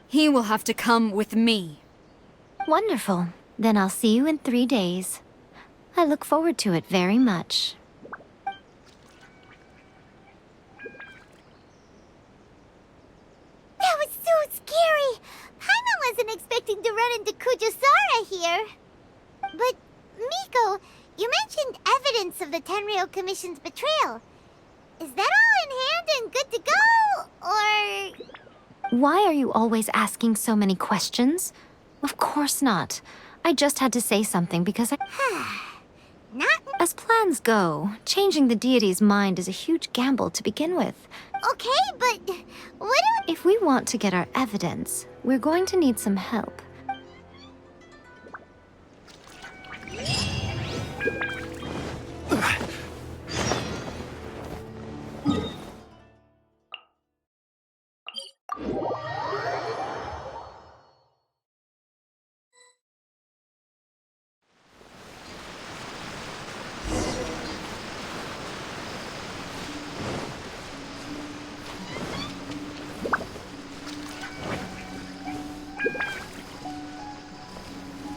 he will have to come with me. Wonderful. Then I'll see you in 3 days. I look forward to it very much. That was so scary! Paimon wasn't expecting to run into Kujo-Sara here. But, Miko, you mentioned evidence of the Tenryou Commission's betrayal. Is that all in hand and good to go, or...? Why are you always asking so many questions? Of course not. I just had to say something because I... Not... As plans go, changing the deity's mind is a huge gamble to begin with. Okay, but what do... If we want to get our evidence, we're going to need some help.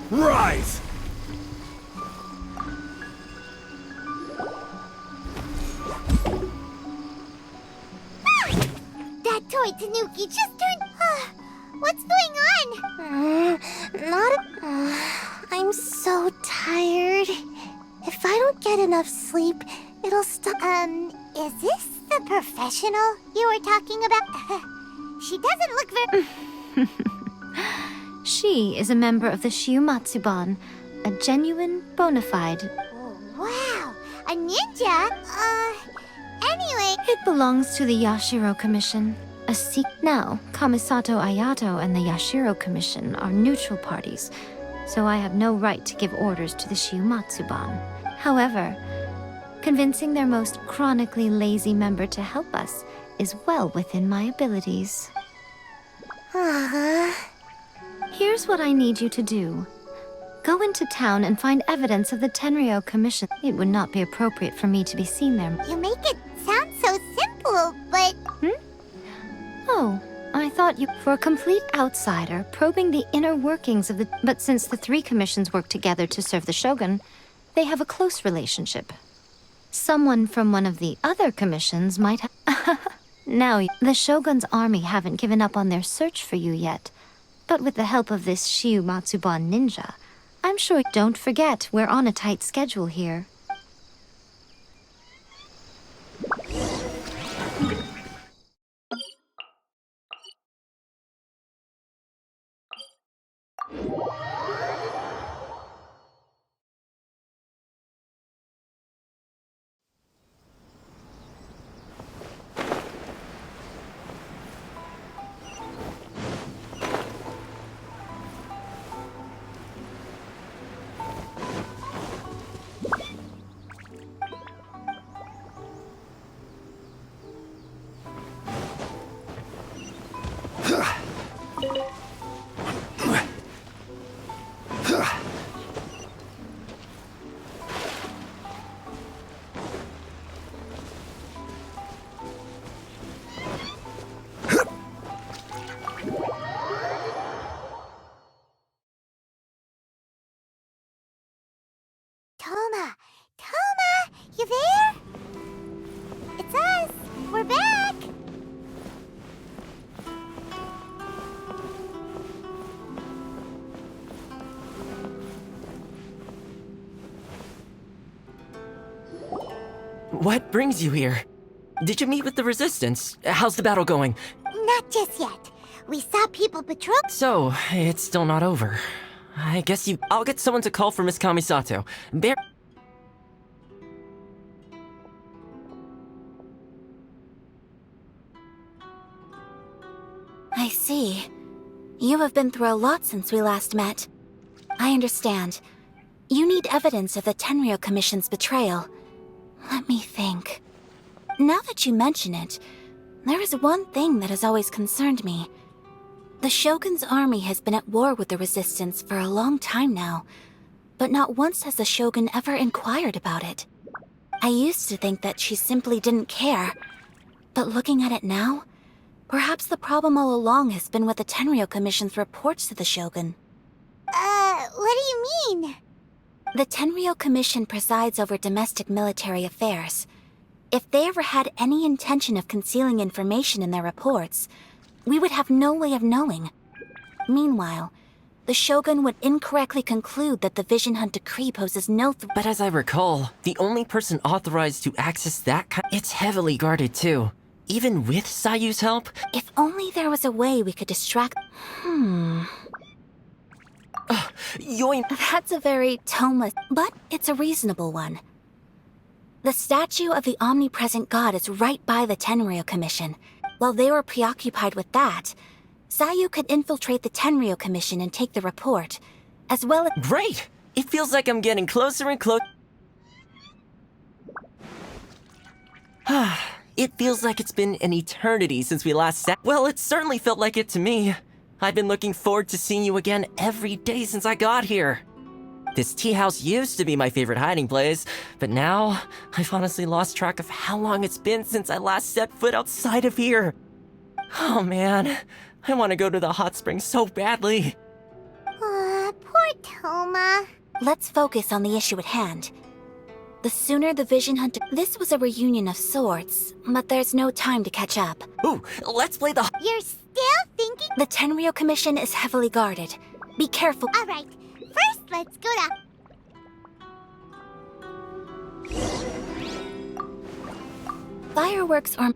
Rise! That toy Tanuki just turned... What's going on? I'm so tired. If I don't get enough sleep, it'll stop... Is this the professional you were talking about? She doesn't look very... She is a member of the Shiumatsuban, a genuine, bona fide... Wow! A ninja? Anyway... It belongs to the Yashiro Commission. Now, Kamisato Ayato and the Yashiro Commission are neutral parties, so I have no right to give orders to the Shiumatsuban. However, convincing their most chronically lazy member to help us is well within my abilities. Here's what I need you to do. Go into town and find evidence of the Tenryo Commission. It would not be appropriate for me to be seen there. You make it sound so simple, but... Oh, I thought you... For a complete outsider, probing the inner workings of the... But since the three commissions work together to serve the Shogun, they have a close relationship. Someone from one of the other commissions might have... Now, the Shogun's army haven't given up on their search for you yet. But with the help of this Shiumatsuban ninja, I'm sure... Don't forget, we're on a tight schedule here. Toma, you there? It's us. We're back. What brings you here? Did you meet with the Resistance? How's the battle going? Not just yet. We saw people patrol. So, it's still not over. I guess I'll get someone to call for Miss Kamisato. I see. You have been through a lot since we last met. I understand. You need evidence of the Tenryo Commission's betrayal. Let me think. Now that you mention it, there is one thing that has always concerned me. The Shogun's army has been at war with the Resistance for a long time now, but not once has the Shogun ever inquired about it. I used to think that she simply didn't care, but looking at it now, perhaps the problem all along has been with the Tenryo Commission's reports to the Shogun. What do you mean? The Tenryo Commission presides over domestic military affairs. If they ever had any intention of concealing information in their reports, we would have no way of knowing. Meanwhile, the Shogun would incorrectly conclude that the Vision Hunt decree poses no threat. But as I recall, the only person authorized to access that it's heavily guarded too. Even with Sayu's help? If only there was a way we could distract... That's a very Toma... But it's a reasonable one. The statue of the omnipresent god is right by the Tenryo Commission. While they were preoccupied with that, Sayu could infiltrate the Tenryo Commission and take the report, as well as... Great! It feels like I'm getting closer and closer... It feels like it's been an eternity since we last sat. Well, it certainly felt like it to me. I've been looking forward to seeing you again every day since I got here. This tea house used to be my favorite hiding place, but now I've honestly lost track of how long it's been since I last set foot outside of here. Oh man, I want to go to the hot springs so badly. Poor Toma. Let's focus on the issue at hand. The sooner the Vision Hunter... This was a reunion of sorts, but there's no time to catch up. Ooh, let's play the... You're still thinking... The Tenryo Commission is heavily guarded. Be careful. All right. First, let's go to... Fireworks are...